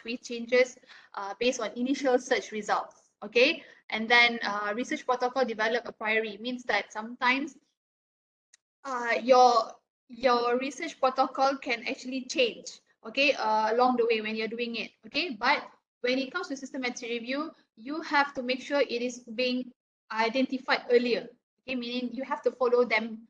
pathway changes based on initial search results. Okay, and then research protocol develop a priori means that sometimes your research protocol can actually change, okay, along the way when you're doing it, okay. But when it comes to systematic review, you have to make sure it is being identified earlier, okay, meaning you have to follow them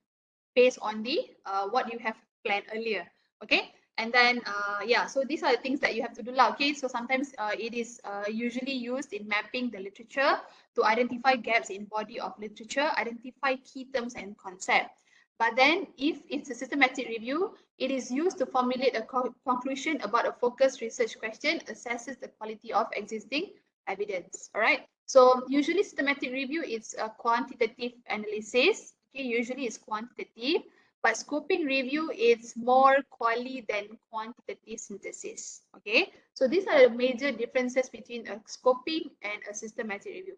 based on the what you have planned earlier, okay. And then yeah, so these are the things that you have to do lah, okay. So sometimes it is usually used in mapping the literature to identify gaps in body of literature, identify key terms and concepts. But then if it's a systematic review, it is used to formulate a conclusion about a focused research question, assesses the quality of existing evidence. All right. So usually systematic review is a quantitative analysis. Okay, usually it's quantitative, but scoping review is more quali than quantitative synthesis. Okay, so these are the major differences between a scoping and a systematic review.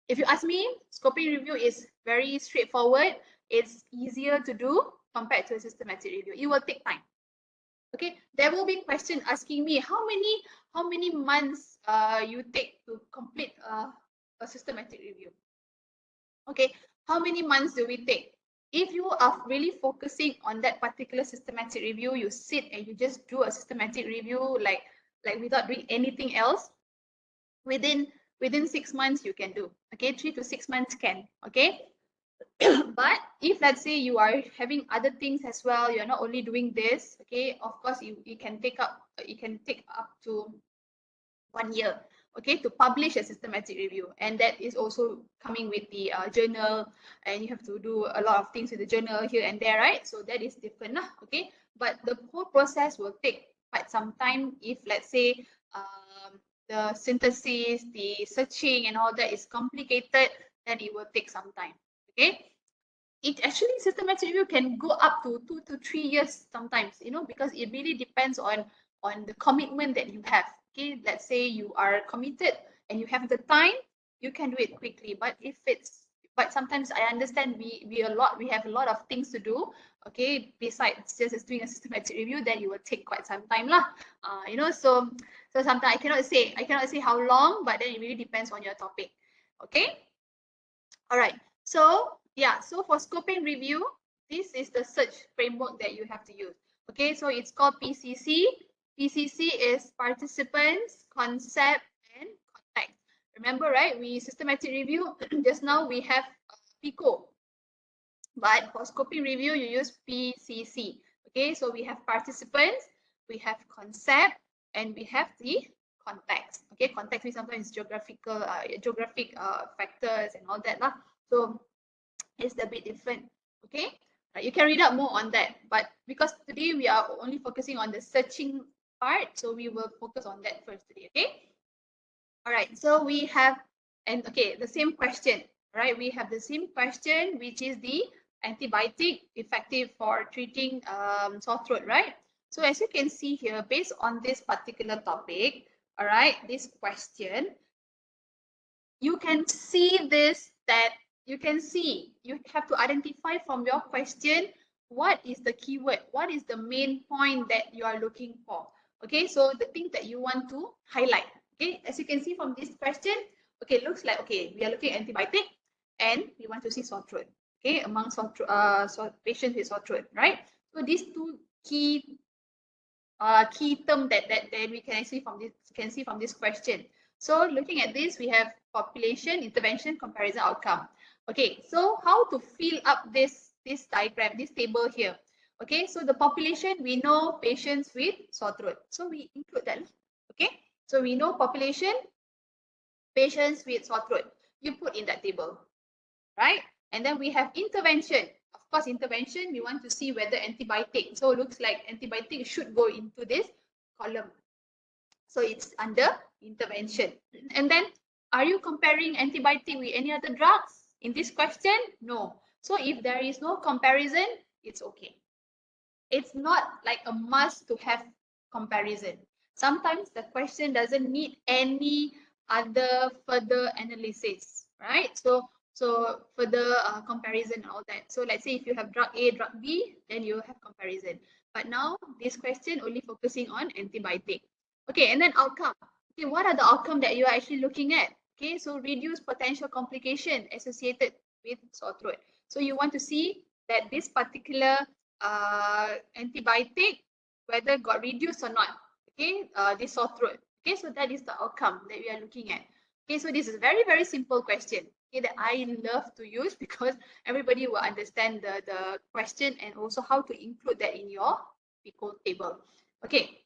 If you ask me, scoping review is very straightforward. It's easier to do compared to a systematic review. It will take time. Okay, there will be question asking me how many months you take to complete a systematic review. Okay, how many months do we take? If you are really focusing on that particular systematic review, you sit and you just do a systematic review like without doing anything else, within 6 months you can do. Okay, 3 to 6 months can. Okay. But if let's say you are having other things as well, you're not only doing this, okay, of course you can take up to 1 year, okay, to publish a systematic review. And that is also coming with the journal, and you have to do a lot of things with the journal here and there, right? So that is different, okay. But the whole process will take quite some time. If let's say the synthesis, the searching and all that is complicated, then it will take some time. Okay, it actually systematic review can go up to 2 to 3 years sometimes, you know, because it really depends on the commitment that you have. Okay, let's say you are committed and you have the time, you can do it quickly. But if it's, but sometimes I understand we have a lot of things to do, okay, besides just doing a systematic review, then it will take quite some time lah. You know, so sometimes I cannot say how long, but then it really depends on your topic. Okay, all right. So yeah, so for scoping review, this is the search framework that you have to use. Okay, so it's called PCC. PCC is participants, concept, and context. Remember, right? We systematic review, just now we have PICO. But for scoping review, you use PCC. Okay, so we have participants, we have concept, and we have the context. Okay, context means sometimes geographical, geographic factors and all that lah. So it's a bit different. Okay, you can read up more on that. But because today we are only focusing on the searching part, so we will focus on that first today. Okay. All right. So we have, and okay, the same question. Right, we have the same question, which is the antibiotic effective for treating sore throat, right? So as you can see here, based on this particular topic, all right, this question, you can see this, that you can see, you have to identify from your question, what is the keyword, what is the main point that you are looking for. Okay, so the thing that you want to highlight. Okay, as you can see from this question, okay, looks like, okay, we are looking at antibiotic and we want to see sore throat. Okay, among patients with sore throat, right? So these two key term that we can actually see from this question. So looking at this, we have population, intervention, comparison, outcome. Okay, so how to fill up this diagram, this table here? Okay, so the population, we know patients with sore throat, so we include that. Okay, so we know population, patients with sore throat, you put in that table, right? And then we have intervention. Of course, intervention, we want to see whether antibiotic. So it looks like antibiotic should go into this column. So it's under intervention. And then, are you comparing antibiotic with any other drugs? In this question, no. So if there is no comparison, it's okay. It's not like a must to have comparison. Sometimes the question doesn't need any other further analysis, right? So further comparison and all that. So let's say if you have drug A, drug B, then you have comparison. But now this question only focusing on antibiotic. Okay, and then outcome. Okay, what are the outcome that you are actually looking at? Okay, so reduce potential complication associated with sore throat. So you want to see that this particular antibiotic, whether got reduced or not. Okay, this sore throat. Okay, so that is the outcome that we are looking at. Okay, so this is a very, very simple question. Okay, that I love to use because everybody will understand the question and also how to include that in your PICO table. Okay,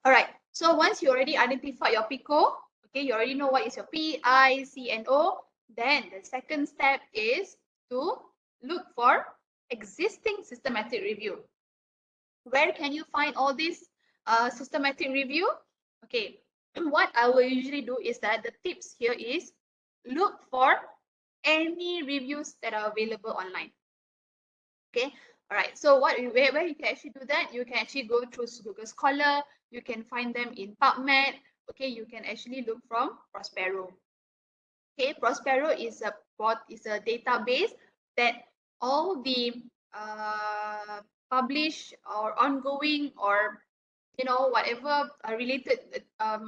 all right. So once you already identify your PICO, okay, you already know what is your P, I, C, and O. Then the second step is to look for existing systematic review. Where can you find all this systematic review? Okay, what I will usually do is that the tips here is look for any reviews that are available online. Okay, all right. So where you can actually do that, you can actually go through Google Scholar. You can find them in PubMed. Okay, you can actually look from Prospero. Okay, Prospero is a database that all the published or ongoing or whatever related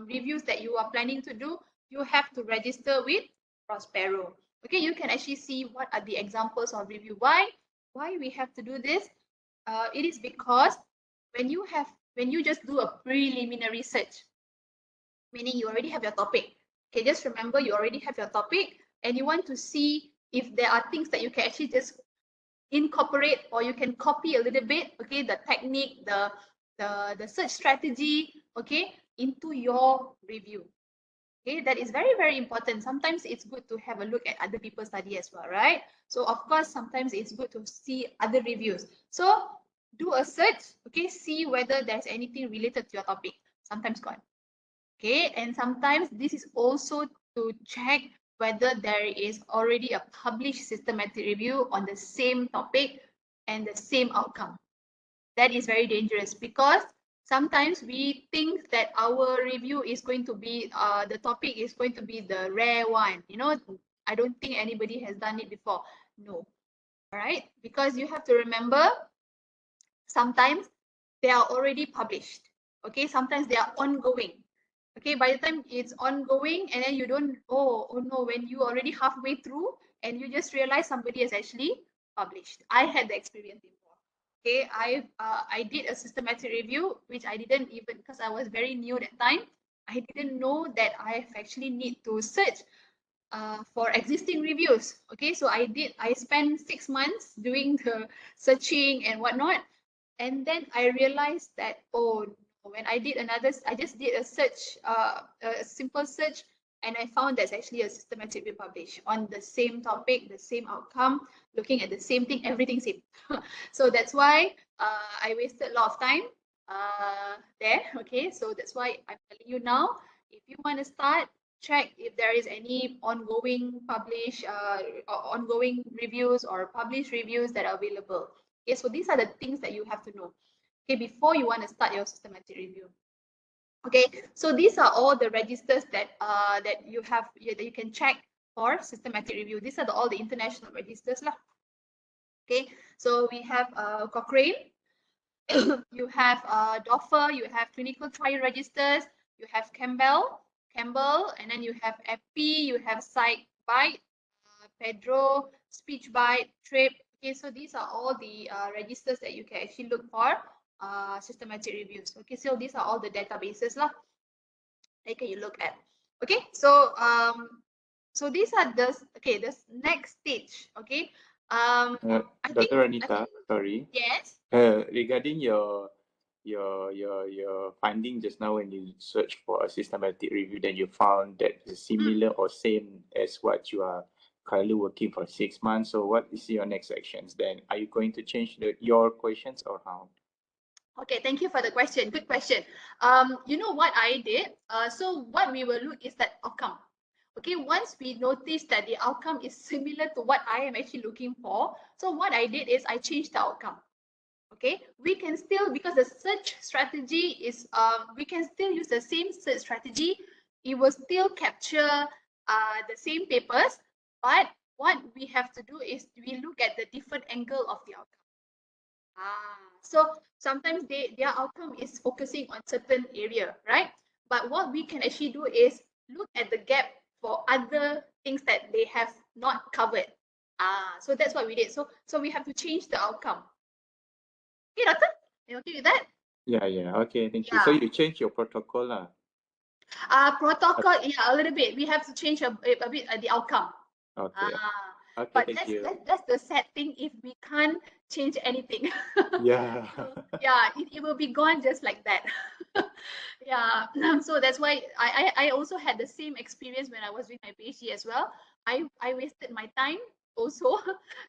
reviews that you are planning to do, you have to register with Prospero. Okay, you can actually see what are the examples of review. Why we have to do this? It is because when you just do a preliminary search, meaning you already have your topic. Okay, just remember you already have your topic and you want to see if there are things that you can actually just incorporate or you can copy a little bit, okay, the technique, the search strategy, okay, into your review. Okay, that is very, very important. Sometimes it's good to have a look at other people's study as well, right? So of course, sometimes it's good to see other reviews. So do a search, okay, see whether there's anything related to your topic. Sometimes got. Okay, and sometimes this is also to check whether there is already a published systematic review on the same topic and the same outcome. That is very dangerous because sometimes we think that our review is going to be, the topic is going to be the rare one. I don't think anybody has done it before. No, all right? Because you have to remember, sometimes they are already published. Okay, sometimes they are ongoing. Okay, by the time it's ongoing and then you don't, oh no, when you already halfway through and you just realize somebody has actually published. I had the experience before. Okay, I did a systematic review, which I didn't even, because I was very new that time, I didn't know that I actually need to search for existing reviews. Okay, so I spent 6 months doing the searching and whatnot. And then I realized that, oh, when I just did a search, a simple search, and I found there's actually a systematic review published on the same topic, the same outcome, looking at the same thing, everything same. So that's why I wasted a lot of time there. Okay, so that's why I'm telling you now, if you want to start, check if there is any ongoing ongoing reviews or published reviews that are available. Okay, so these are the things that you have to know, okay, before you want to start your systematic review. Okay, so these are all the registers that you have that you can check for systematic review. These are all the international registers lah. Okay, so we have Cochrane, you have DOFA, you have clinical trial registers, you have Campbell, and then you have EPI, you have PsychBite, Pedro, SpeechBite, TRIP. Okay, so these are all the registers that you can actually look for systematic reviews. Okay, so these are all the databases lah that you look at. Okay, so so these are the this next stage. Okay, Dr. Anita, sorry. Yes. Regarding your finding just now when you search for a systematic review, then you found that it's similar or same as what you are currently working for 6 months. So what is your next actions then? Are you going to change your questions or how? Okay, thank you for the question. Good question. You know what I did? So what we will look is that outcome. Okay, once we notice that the outcome is similar to what I am actually looking for, so what I did is I changed the outcome. Okay, we can still, because the search strategy is, we can still use the same search strategy. It will still capture the same papers, but what we have to do is we look at the different angle of the outcome. So sometimes their outcome is focusing on certain area, right? But what we can actually do is look at the gap for other things that they have not covered. So that's what we did. So we have to change the outcome. Okay, Doctor? You okay with that? Yeah. Okay, thank you. So Yeah. you change your protocol lah. Protocol, yeah, a little bit. We have to change a bit the outcome. Okay. Okay, But thank you. that's the sad thing if we can't change anything. Yeah. So, yeah, it will be gone just like that. Yeah, so that's why I also had the same experience when I was doing my PhD as well. I wasted my time also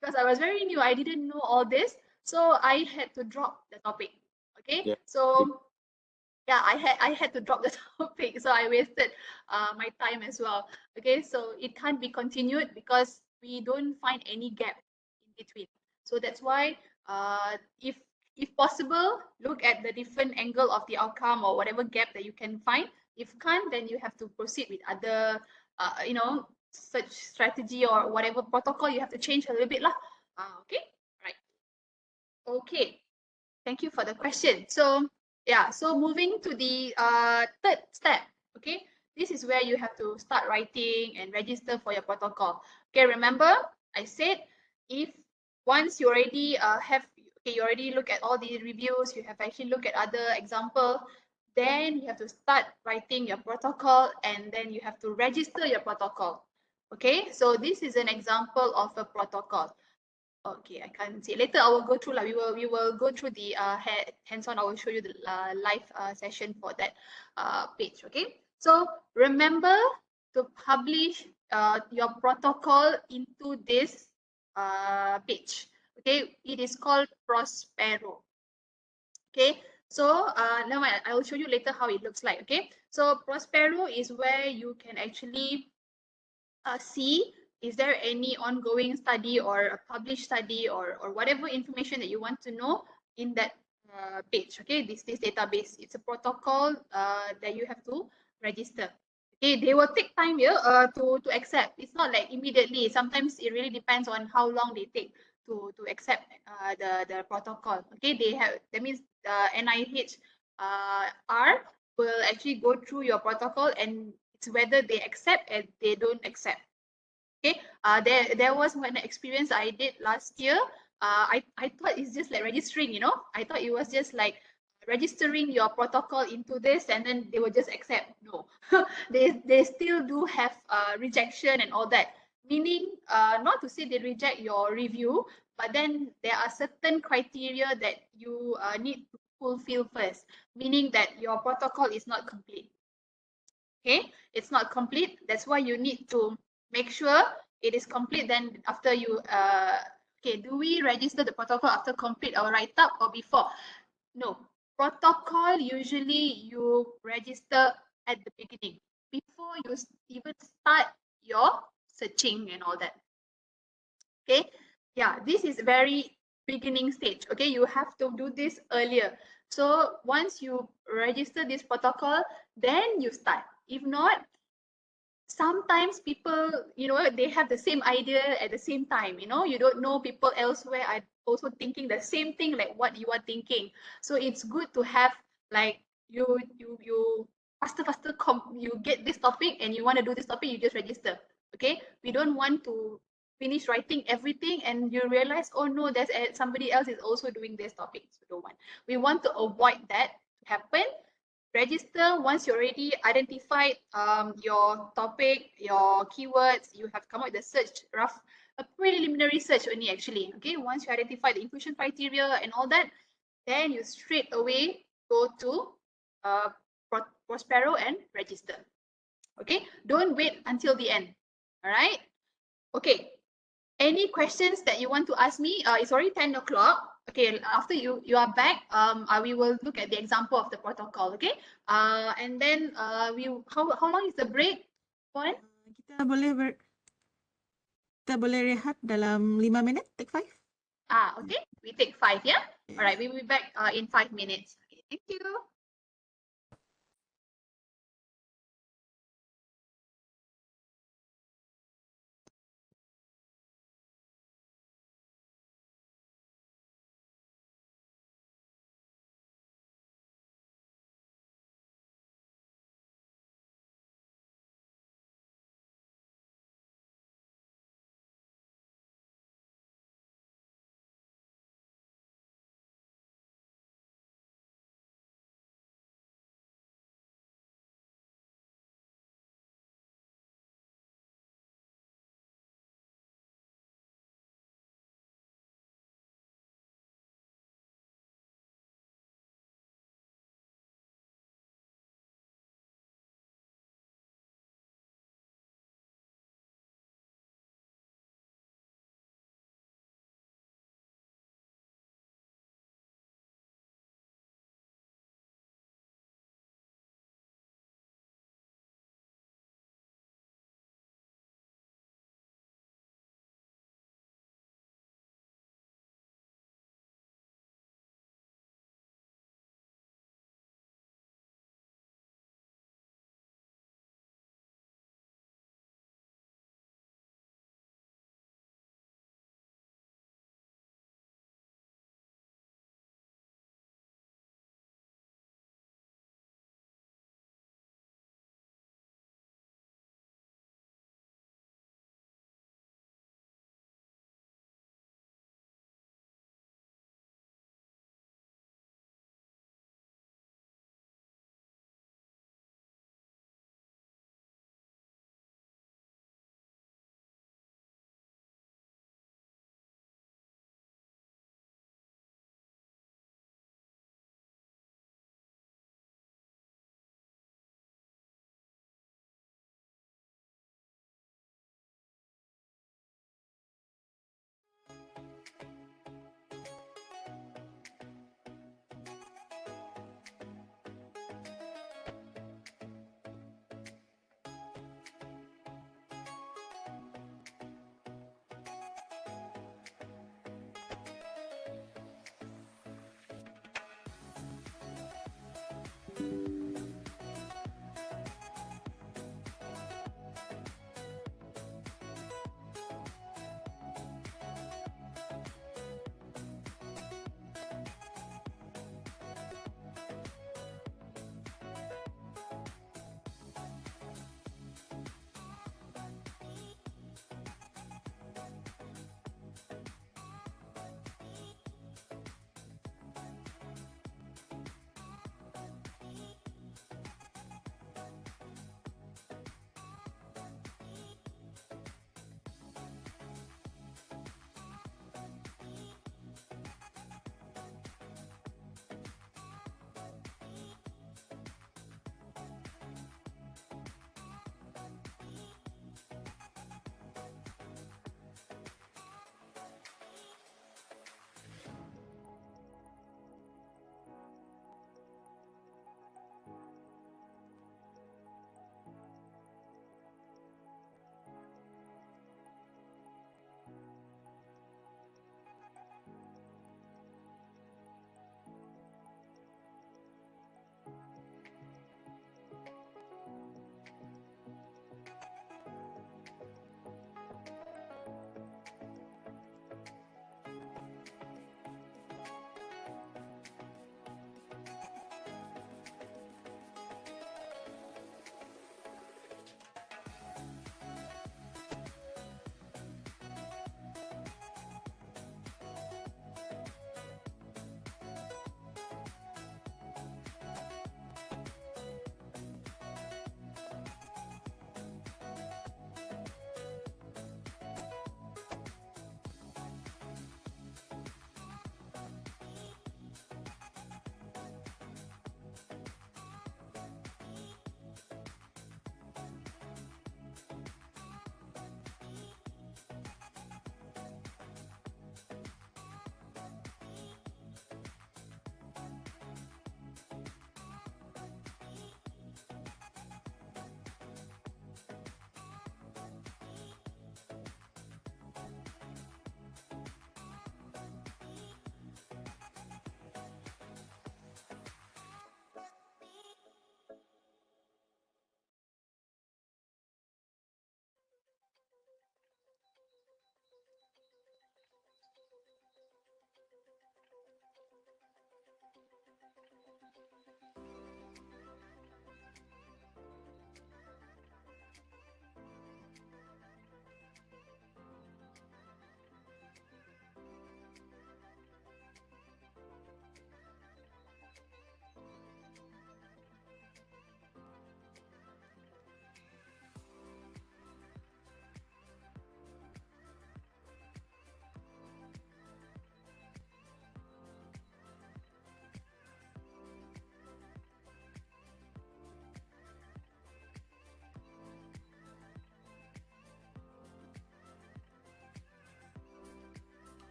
because I was very new. I didn't know all this, so I had to drop the topic. Okay, Yeah. so yeah, I had to drop the topic, so I wasted my time as well. Okay, so it can't be continued because we don't find any gap in between. So that's why if possible, look at the different angle of the outcome or whatever gap that you can find. If can't, then you have to proceed with other search strategy or whatever protocol you have to change a little bit lah. Okay, right. Okay. Thank you for the question. So yeah, so moving to the third step, okay? This is where you have to start writing and register for your protocol. Okay, remember I said if once you already you already look at all the reviews, you have actually looked at other example, then you have to start writing your protocol and then you have to register your protocol. Okay, so this is an example of a protocol. Okay, I can't see. Later I will go through. We will go through the hands-on. I will show you the live session for that page. Okay. So remember to publish your protocol into this page. Okay, it is called Prospero. Okay. So now I will show you later how it looks like. Okay. So Prospero is where you can actually see is there any ongoing study or a published study or whatever information that you want to know in that page. Okay, this database, it's a protocol that you have to register. Okay, they will take time here to accept. It's not like immediately. Sometimes it really depends on how long they take to accept the protocol. Okay, they have, that means NIH R will actually go through your protocol and it's whether they accept and they don't accept. Okay, there was one experience I did last year. I thought it's just like registering, you know. I thought it was just like registering your protocol into this and then they will just accept. No, they still do have rejection and all that. Meaning, not to say they reject your review, but then there are certain criteria that you need to fulfill first. Meaning that your protocol is not complete. Okay, it's not complete. That's why you need to make sure it is complete. Then after you okay, do we register the protocol after complete our write-up or before? No, protocol usually you register at the beginning before you even start your searching and all that. Okay, yeah, this is very beginning stage. Okay, you have to do this earlier. So once you register this protocol, then you start. If not, sometimes people, you know, they have the same idea at the same time. You know, you don't know people elsewhere are also thinking the same thing like what you are thinking. So it's good to have like you faster you get this topic and you want to do this topic, you just register. Okay, we don't want to finish writing everything and you realize, oh no, there's somebody else is also doing this topic. So don't want. We want to avoid that to happen. Register once you already identified your topic, your keywords, you have come up with the search rough, a preliminary search only actually. Okay, once you identify the inclusion criteria and all that, then you straight away go to Prospero and register. Okay, don't wait until the end. All right. Okay, any questions that you want to ask me? It's already 10 o'clock. Okay, after you are back, we will look at the example of the protocol. Okay, and then how long is the break? Puan? Kita boleh rehat dalam 5 minit, take 5. Okay, we take 5, yeah? All right, we will be back in 5 minutes. Okay, thank you.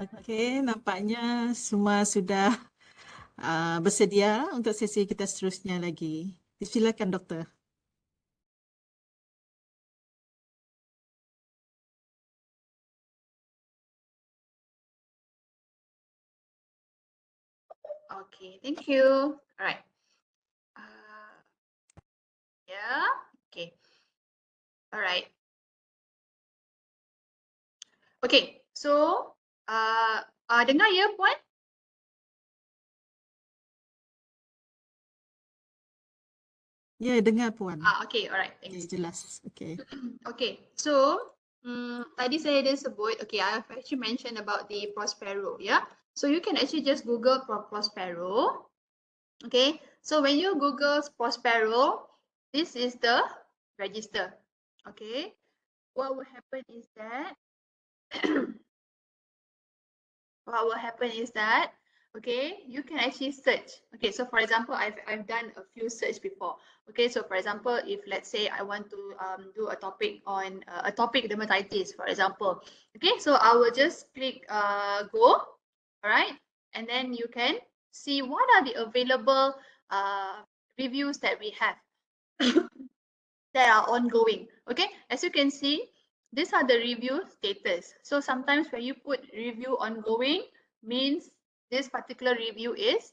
Okey, nampaknya semua sudah bersedia untuk sesi kita seterusnya lagi. Silakan doktor. Okay, thank you. All right. Yeah. Okay. All right. Okay. So, dengar ya, Puan? Ya, dengar Puan. Okay. All right. Ya, Thanks. jelas. Okey. Okay. So, tadi saya ada sebut. Okay, I've actually mentioned about the Prospero. Yeah. So you can actually just Google Prospero. Okay. So when you Google Prospero, this is the register. Okay. What will happen is that okay, you can actually search. Okay, so for example, I've done a few search before. Okay, so for example, if let's say I want to do a topic on atopic dermatitis, for example. Okay, so I will just click go, all right, and then you can see what are the available reviews that we have that are ongoing. Okay, as you can see, these are the review status. So sometimes when you put review ongoing, means this particular review is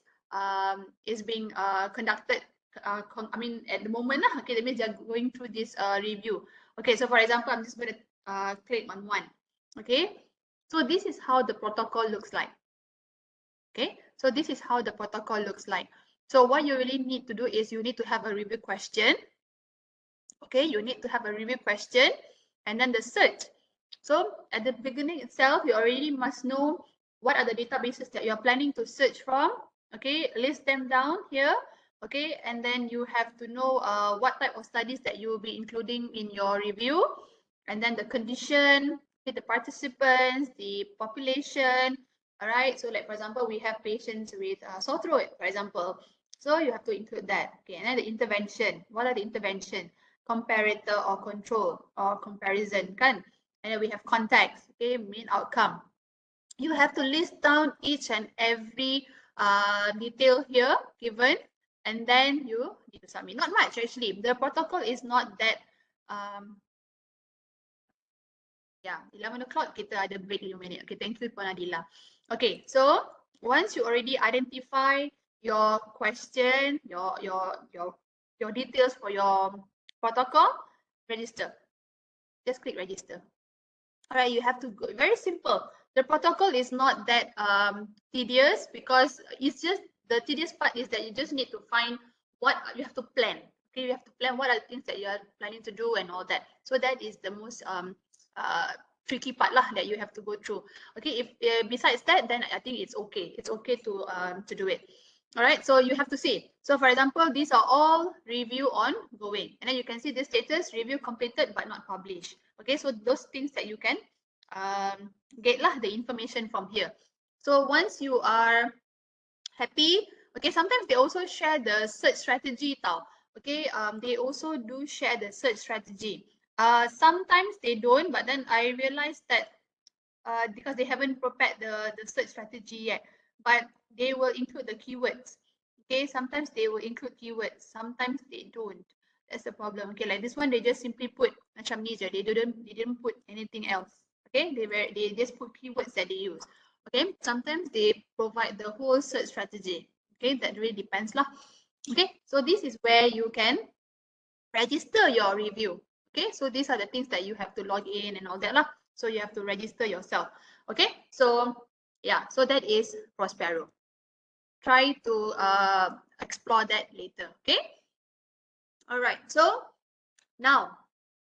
being conducted. I mean, at the moment, okay, that means they're going through this review. Okay, so for example, I'm just going to click on one. Okay, so this is how the protocol looks like. Okay, so this is how the protocol looks like. So what you really need to do is you need to have a review question. Okay, you need to have a review question and then the search. So at the beginning itself, you already must know what are the databases that you're planning to search from. Okay, list them down here. Okay, and then you have to know what type of studies that you will be including in your review, and then the condition, okay, the participants, the population. All right, so like for example, we have patients with sore throat, for example. So you have to include that. Okay, and then the intervention. What are the intervention? Comparator or control or comparison, kan? And then we have context, okay, main outcome. You have to list down each and every detail here given, and then you need to submit. Not much actually. The protocol is not that. Yeah, 11 o'clock kita ada break 5 minit. Okay, thank you Puan Adila. Okay, so once you already identify your question, your details for your protocol, register. Just click register. All right, you have to go, very simple. The protocol is not that tedious, because it's just, the tedious part is that you just need to find what you have to plan. Okay, you have to plan what are the things that you are planning to do and all that. So that is the most tricky part lah that you have to go through. Okay, if besides that, then I think it's okay. It's okay to do it. All right, so you have to see. So for example, these are all review ongoing, and then you can see the status review completed but not published. Okay, so those things that you can get lah the information from here. So once you are happy, okay, sometimes they also share the search strategy tau. Okay, they also do share the search strategy. Sometimes they don't, but then I realized that because they haven't prepared the search strategy yet, but they will include the keywords. Okay, sometimes they will include keywords, sometimes they don't. That's the problem. Okay, like this one, they just simply put macam ni je. They didn't put anything else. Okay, they just put keywords that they use. Okay, sometimes they provide the whole search strategy. Okay, that really depends lah. Okay, so this is where you can register your review. Okay, so these are the things that you have to log in and all that lah. So you have to register yourself. Okay, so yeah, so that is Prospero. Try to explore that later. Okay. All right. So now,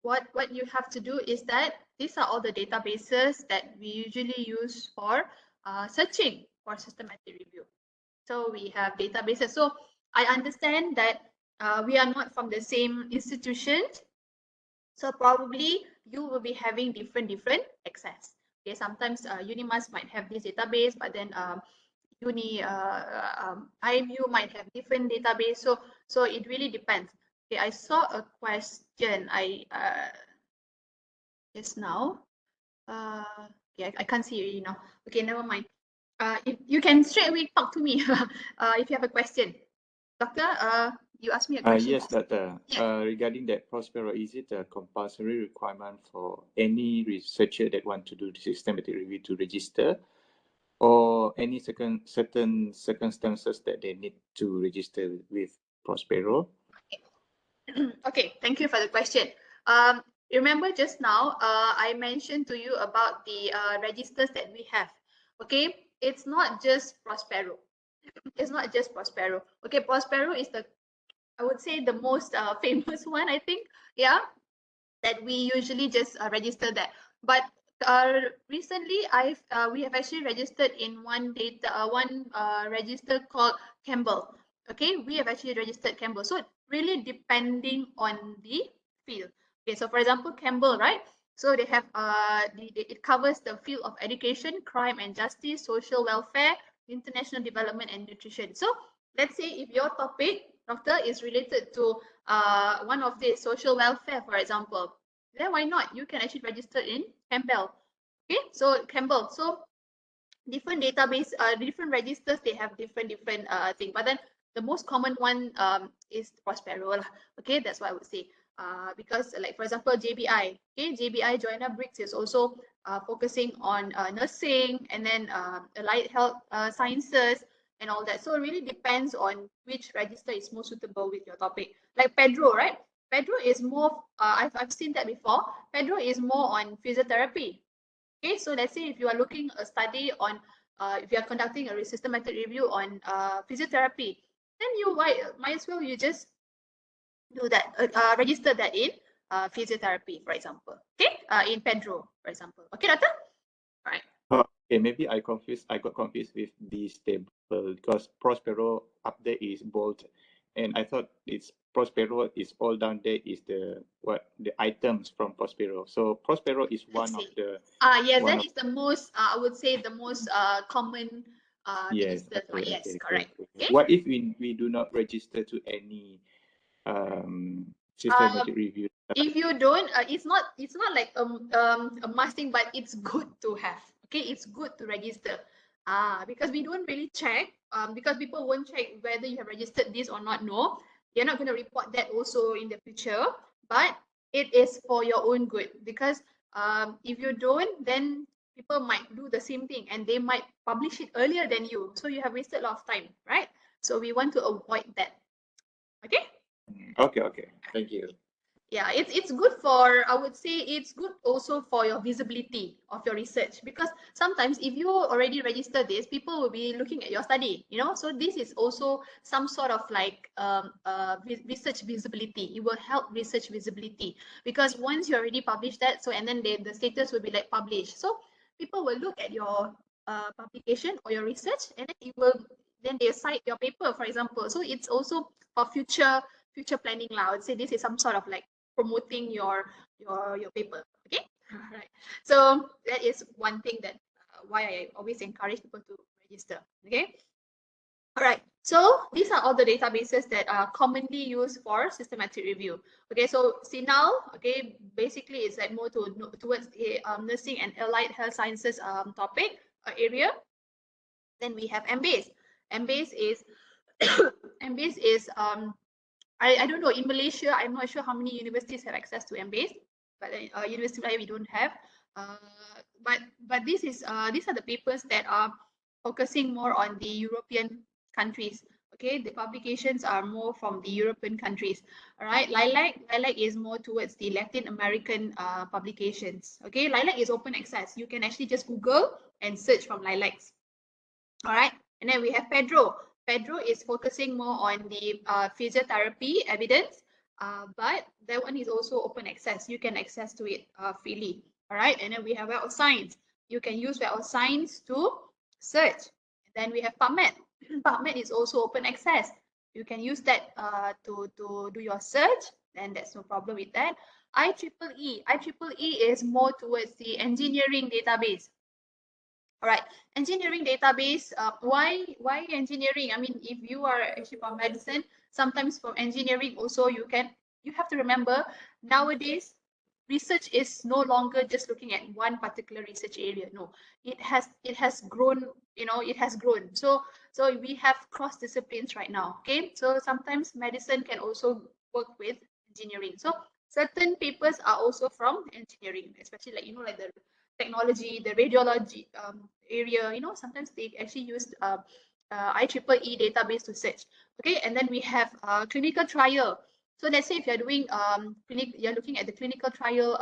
what you have to do is that these are all the databases that we usually use for searching for systematic review. So we have databases. So I understand that we are not from the same institution. So probably you will be having different access. Okay, sometimes Unimas might have this database, but then IMU might have different database. So it really depends. Okay, I saw a question just now. Okay, I can't see you now. Okay, never mind. If you can straight away talk to me if you have a question. Doctor, you asked me a question. Yes, Doctor. Yeah. Regarding that Prospero, is it a compulsory requirement for any researcher that want to do the systematic review to register, or any certain circumstances that they need to register with Prospero? Okay, thank you for the question. Remember just now, I mentioned to you about the registers that we have. Okay, it's not just Prospero. It's not just Prospero. Okay, Prospero is I would say the most famous one, I think. Yeah, that we usually just register that. But recently, we have actually registered in one register called Campbell. Okay, we have actually registered Campbell. So really depending on the field. Okay, so for example, Campbell, right? So they have it covers the field of education, crime and justice, social welfare, international development and nutrition. So let's say if your topic, doctor, is related to one of the social welfare, for example, then why not? You can actually register in Campbell. Okay, so Campbell. So different database, different registers, they have different thing. But then the most common one is Prospero lah. Okay, that's what I would say. Because like for example, JBI. Okay, JBI Joanna Briggs is also focusing on nursing and then allied health sciences and all that. So it really depends on which register is most suitable with your topic. Like Pedro, right? Pedro is more, I've seen that before. Pedro is more on physiotherapy. Okay, so let's say if you are looking a study on, if you are conducting a systematic review on physiotherapy, then you might as well you just do that, register that in physiotherapy, for example. Okay, in Pedro, for example. Okay, doctor? All right. Okay, maybe I got confused with this table because Prospero up there is bold, and I thought it's Prospero is all down there is the items from Prospero. So Prospero is one of the yes, one that is the most I would say the most common yes. registered one. Yes, Okay. correct. Okay. What if we do not register to any systematic review? If you don't, it's not like a must thing, but it's good to have. Okay, it's good to register. Because we don't really check. Because people won't check whether you have registered this or not. No, you're not going to report that also in the future. But it is for your own good, because if you don't, then people might do the same thing and they might publish it earlier than you. So you have wasted a lot of time, right? So we want to avoid that. Okay. Okay. Thank you. Yeah, it's good for, I would say it's good also for your visibility of your research, because sometimes if you already register this, people will be looking at your study, you know. So this is also some sort of like research visibility. It will help research visibility, because once you already publish that, so and then the status will be like published, so people will look at your publication or your research, and then they cite your paper, for example. So it's also for future planning lah. I would say this is some sort of like promoting your paper. Okay. All right. So that is one thing that why I always encourage people to register. Okay. All right. So these are all the databases that are commonly used for systematic review. Okay. So CINAHL, okay, basically it's like more towards the nursing and allied health sciences topic area. Then we have Embase. Embase is Embase is I don't know, in Malaysia, I'm not sure how many universities have access to Embase, but University of Malaya we don't have. But these are the papers that are focusing more on the European countries. Okay, the publications are more from the European countries. All right, Lilac is more towards the Latin American publications. Okay, Lilac is open access. You can actually just Google and search from Lilacs. All right, and then we have Pedro. Pedro is focusing more on the physiotherapy evidence, but that one is also open access. You can access to it freely. All right, and then we have Web of Science. You can use Web of Science to search. Then we have PubMed. PubMed is also open access. You can use that to do your search, and that's no problem with that. IEEE is more towards the engineering database. All right, engineering database. Why engineering? I mean, if you are actually from medicine, sometimes from engineering also you have to remember nowadays research is no longer just looking at one particular research area. No, it has grown, it has grown. So we have cross disciplines right now. Okay, so sometimes medicine can also work with engineering. So certain papers are also from engineering, especially like like the technology, the radiology area. Sometimes they actually use IEEE database to search. Okay, and then we have clinical trial. So let's say if you're doing you're looking at the clinical trial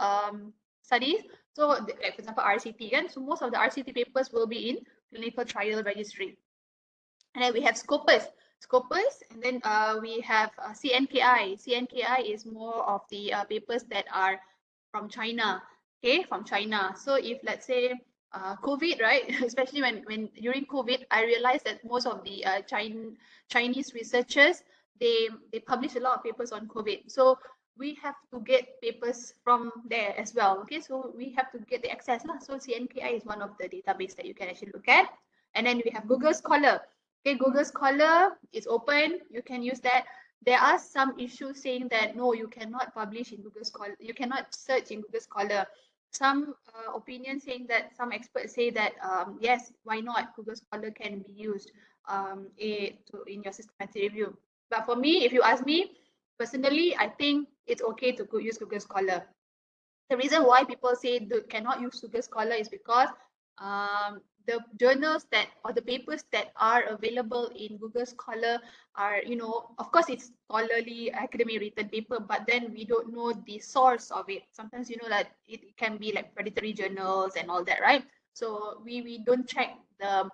studies. So like for example RCT, kan? So most of the RCT papers will be in clinical trial registry. And then we have Scopus, and then we have CNKI. CNKI is more of the papers that are from China. Okay, from China. So if let's say COVID, right? Especially when during COVID, I realized that most of the Chinese researchers they publish a lot of papers on COVID. So we have to get papers from there as well. Okay, so we have to get the access lah. So CNKI is one of the database that you can actually look at. And then we have Google Scholar. Okay, Google Scholar is open. You can use that. There are some issues saying that no, you cannot publish in Google Scholar. You cannot search in Google Scholar. Some opinions saying that some experts say that yes, why not? Google Scholar can be used in your systematic review. But for me, if you ask me personally, I think it's okay to use Google Scholar. The reason why people say they cannot use Google Scholar is because the journals that or the papers that are available in Google Scholar are, of course it's scholarly academic written paper, but then we don't know the source of it. Sometimes, that it can be like predatory journals and all that, right? So we don't check the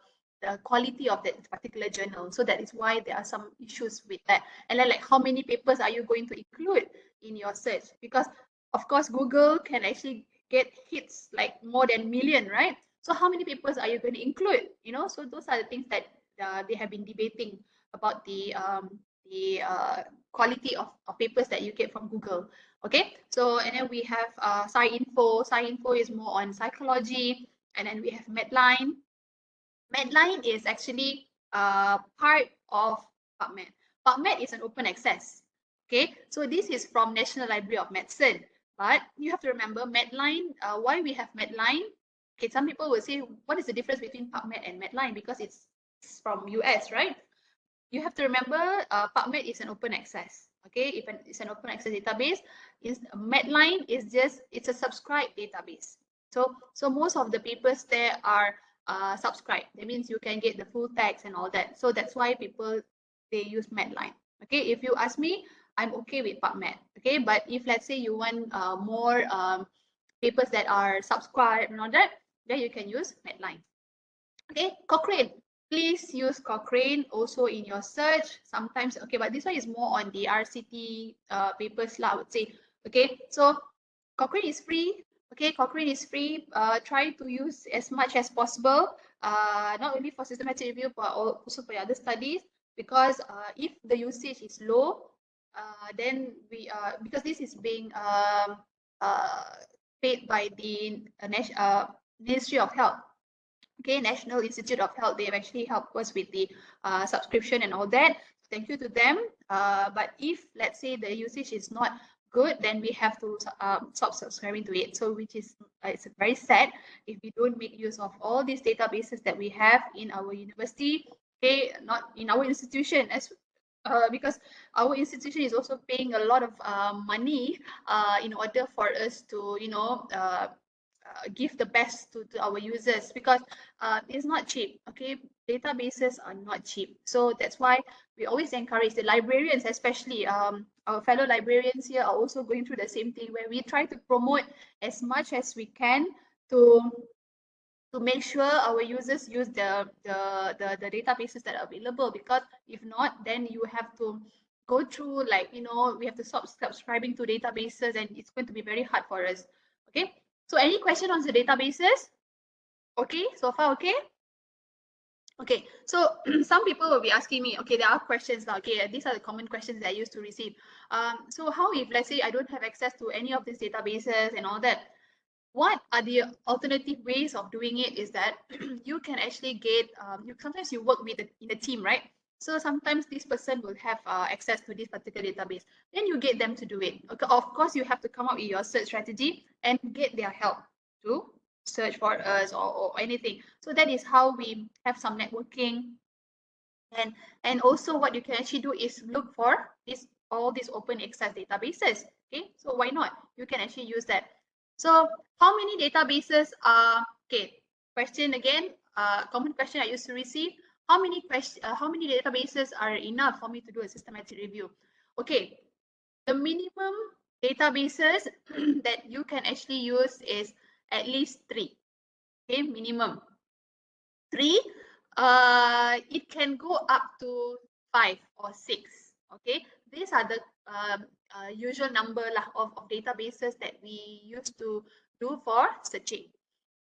quality of that particular journal. So that is why there are some issues with that. And then like how many papers are you going to include in your search? Because of course, Google can actually get hits like more than million, right? So how many papers are you going to include? So those are the things that they have been debating about the quality of papers that you get from Google. Okay, so and then we have SciInfo. SciInfo is more on psychology, and then we have Medline. Medline is actually part of PubMed. PubMed is an open access. Okay, so this is from National Library of Medicine. But you have to remember Medline, why we have Medline. Okay, some people will say, what is the difference between PubMed and Medline? Because it's from US, right? You have to remember PubMed is an open access. Okay, if it's an open access database, Medline is it's a subscribed database. So most of the papers there are subscribed. That means you can get the full text and all that. So that's why they use Medline. Okay, if you ask me, I'm okay with PubMed. Okay, but if let's say you want more papers that are subscribed and all that, then you can use Medline. Okay, Cochrane. Please use Cochrane also in your search. Sometimes, okay, but this one is more on the RCT papers lah, I would say. Okay, so Cochrane is free. Okay, Cochrane is free. Try to use as much as possible, not only for systematic review, but also for your other studies. Because if the usage is low, then because this is being paid by the Ministry of Health. Okay, National Institute of Health, they have actually helped us with the subscription and all that. Thank you to them. But if let's say the usage is not good, then we have to stop subscribing to it. So which is it's very sad if we don't make use of all these databases that we have in our university. Okay, not in our institution as because our institution is also paying a lot of money in order for us to give the best to our users, because it's not cheap. Okay, databases are not cheap. So that's why we always encourage the librarians, especially our fellow librarians here are also going through the same thing, where we try to promote as much as we can to make sure our users use the databases that are available. Because if not, then you have to go through we have to stop subscribing to databases, and it's going to be very hard for us. Okay, so any question on the databases? Okay, so far okay? Okay, so some people will be asking me, okay, there are questions now. Okay, these are the common questions that I used to receive. So how if let's say I don't have access to any of these databases and all that? What are the alternative ways of doing it is that you can actually get, sometimes you work in a team, right? So sometimes this person will have access to this particular database. Then you get them to do it. Okay, of course, you have to come up with your search strategy and get their help to search for us or anything. So that is how we have some networking. And also what you can actually do is look for all these open access databases. Okay, so why not? You can actually use that. So how many databases are, okay, question again, common question I used to receive. How many databases are enough for me to do a systematic review? Okay, the minimum databases that you can actually use is at least 3. Okay, minimum 3. It can go up to 5 or 6. Okay, these are the usual number of databases that we used to do for searching.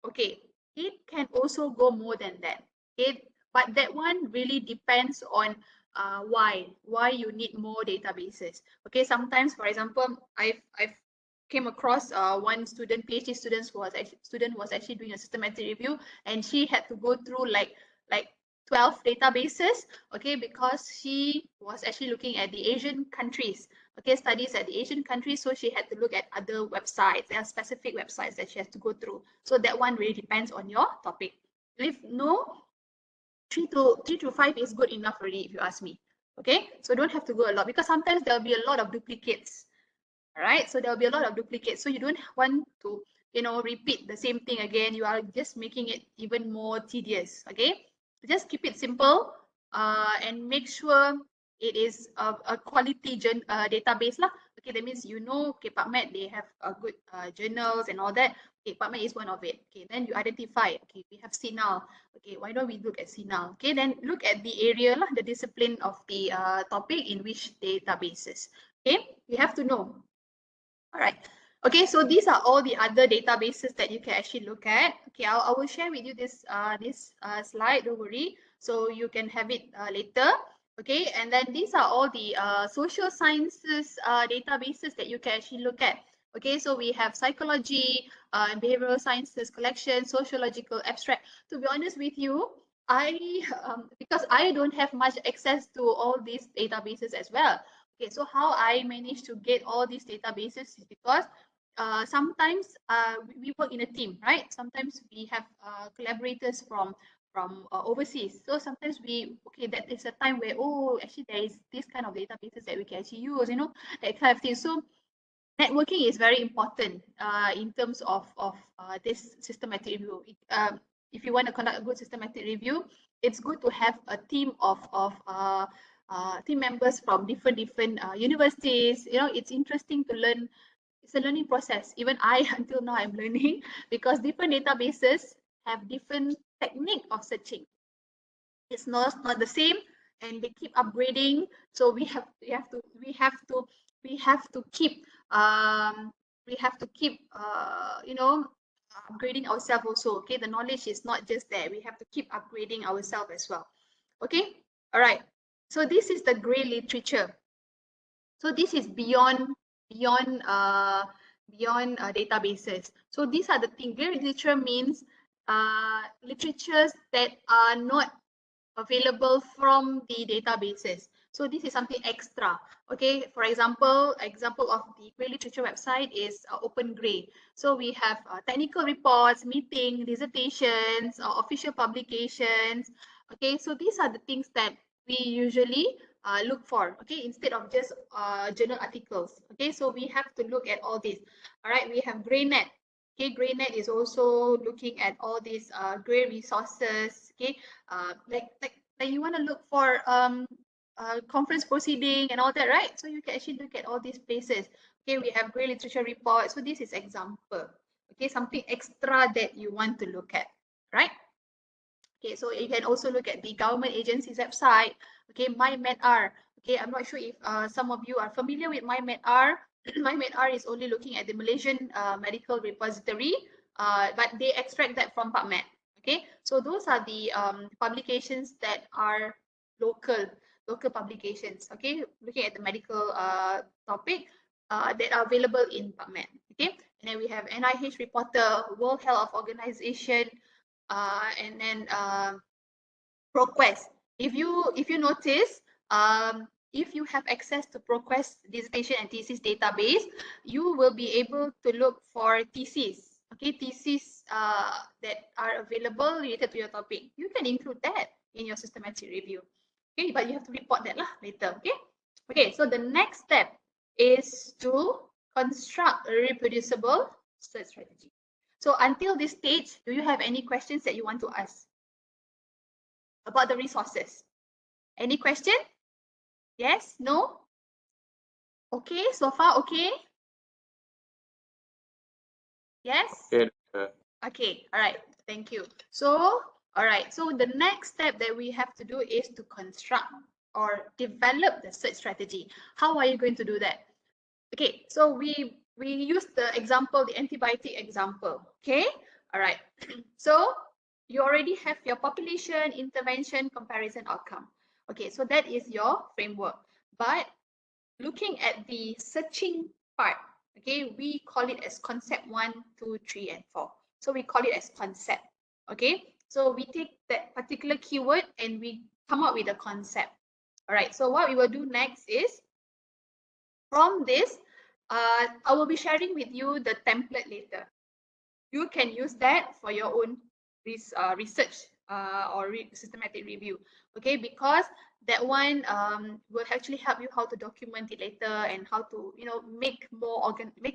Okay, it can also go more than that. But that one really depends on why you need more databases. Okay, sometimes, for example, I've came across one student, PhD student was actually doing a systematic review, and she had to go through like 12 databases, okay, because she was actually looking at the Asian countries, okay, studies at the Asian countries. So she had to look at other websites. There are specific websites that she has to go through. So that one really depends on your topic. If no, 3 to 5 is good enough already, if you ask me. Okay, so don't have to go a lot, because sometimes there'll be a lot of duplicates. All right, so there'll be a lot of duplicates. So you don't want to, repeat the same thing again. You are just making it even more tedious. Okay, just keep it simple and make sure it is a quality database lah. Okay, that means okay, PubMed, they have good journals and all that. Okay, PubMed is one of it. Okay, then you identify. Okay, we have CINAHL. Okay, why don't we look at CINAHL? Okay, then look at the area lah, the discipline of the topic in which databases. Okay, you have to know. All right. Okay, so these are all the other databases that you can actually look at. Okay, I will share with you this slide, don't worry. So you can have it later. Okay, and then these are all the social sciences databases that you can actually look at. Okay, so we have psychology and behavioral sciences collection, sociological abstract. To be honest with you, because I don't have much access to all these databases as well. Okay, so how I managed to get all these databases is because sometimes we work in a team, right? Sometimes we have collaborators from overseas. So sometimes that is a time where, actually there is this kind of databases that we can actually use, that kind of thing. So networking is very important in terms of this systematic review. If you want to conduct a good systematic review, it's good to have a team of team members from different universities. It's interesting to learn. It's a learning process. Even I, until now, I'm learning because different databases have different technique of searching. It's not the same, and they keep upgrading. So we have to keep upgrading ourselves also. Okay, the knowledge is not just there. We have to keep upgrading ourselves as well. Okay, all right. So this is the grey literature. So this is beyond databases. So these are the things. Grey literature means literatures that are not available from the databases. So this is something extra. Okay, for example of the grey literature website is Open Grey. So we have technical reports, meeting, dissertations, official publications. Okay, so these are the things that we usually look for. Okay, instead of just journal articles. Okay, so we have to look at all this. All right, we have GreyNet. Okay, GreyNet is also looking at all these grey resources. Okay, like you want to look for conference proceeding and all that, right? So you can actually look at all these places. Okay, we have grey literature report. So this is example. Okay, something extra that you want to look at, right? Okay, so you can also look at the government agency's website. Okay, MyMedR. Okay, I'm not sure if some of you are familiar with MyMedR. MyMedR is only looking at the Malaysian medical repository, but they extract that from PubMed. Okay, so those are the publications that are local publications. Okay, looking at the medical topic that are available in PubMed. Okay, and then we have NIH Reporter, World Health Organization, and then ProQuest. if you notice, if you have access to ProQuest dissertation and thesis database, you will be able to look for theses. Okay, theses that are available related to your topic. You can include that in your systematic review. Okay, but you have to report that lah later. Okay. Okay, so the next step is to construct a reproducible search strategy. So until this stage, do you have any questions that you want to ask about the resources? Any question? Yes? No? Okay, so far okay? Yes? Okay. Okay, all right, thank you. So, all right, so the next step that we have to do is to construct or develop the search strategy. How are you going to do that? Okay, so we use the example, the antibiotic example. Okay, all right. So you already have your population, intervention, comparison, outcome. Okay, so that is your framework. But looking at the searching part, okay, we call it as concept 1, 2, 3, and 4. So we call it as concept. Okay, so we take that particular keyword and we come up with a concept. All right, so what we will do next is, from this, I will be sharing with you the template later. You can use that for your own research or systematic review. Okay, because that one will actually help you how to document it later and how to make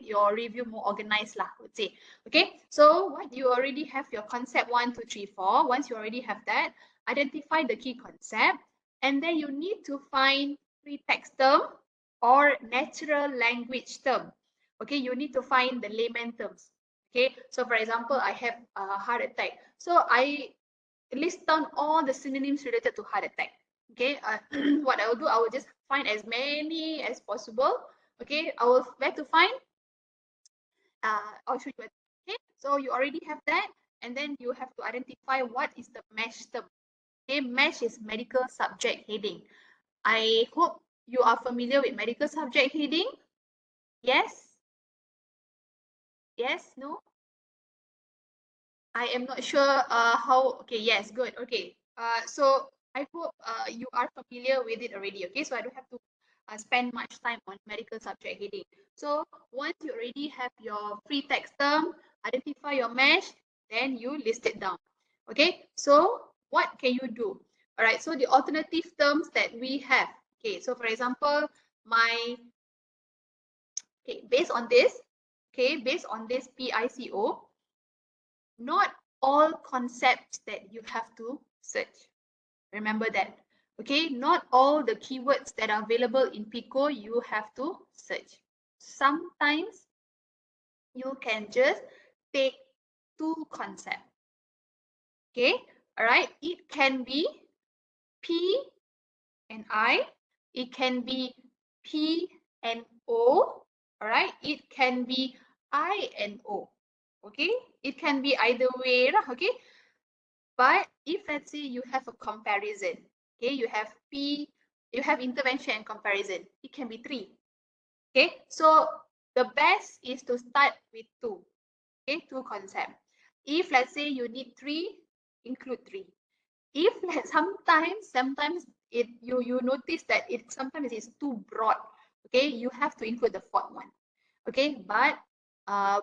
your review more organized lah, I would say. Okay, so what you already have your concept 1, 2, 3, 4. Once you already have that, identify the key concept, and then you need to find free text term or natural language term. Okay, you need to find the layman terms. Okay, so for example, I have a heart attack. So I list down all the synonyms related to heart attack. Okay, what I will do, I will just find as many as possible. Okay, I will where to find. I'll show you. Okay, so you already have that, and then you have to identify what is the MASH term. Okay, MASH is medical subject heading. I hope you are familiar with medical subject heading. Yes? Yes? No? I am not sure how. Okay, yes, good. Okay. So I hope you are familiar with it already. Okay, so I don't have to spend much time on medical subject heading. So once you already have your free text term, identify your MASH, then you list it down. Okay, so what can you do? All right, so the alternative terms that we have. Okay, so for example, based on this PICO, not all concepts that you have to search. Remember that. Okay, not all the keywords that are available in PICO you have to search. Sometimes you can just take 2 concepts. Okay, all right. It can be P and I. It can be P and O. All right. It can be I and O. Okay, it can be either way. Okay, but if let's say you have a comparison, okay, you have intervention and comparison, it can be 3. Okay, so the best is to start with 2. Okay, 2 concepts. If let's say you need 3, include 3. If sometimes you notice that it sometimes is too broad, okay, you have to include the 4th one. Okay, but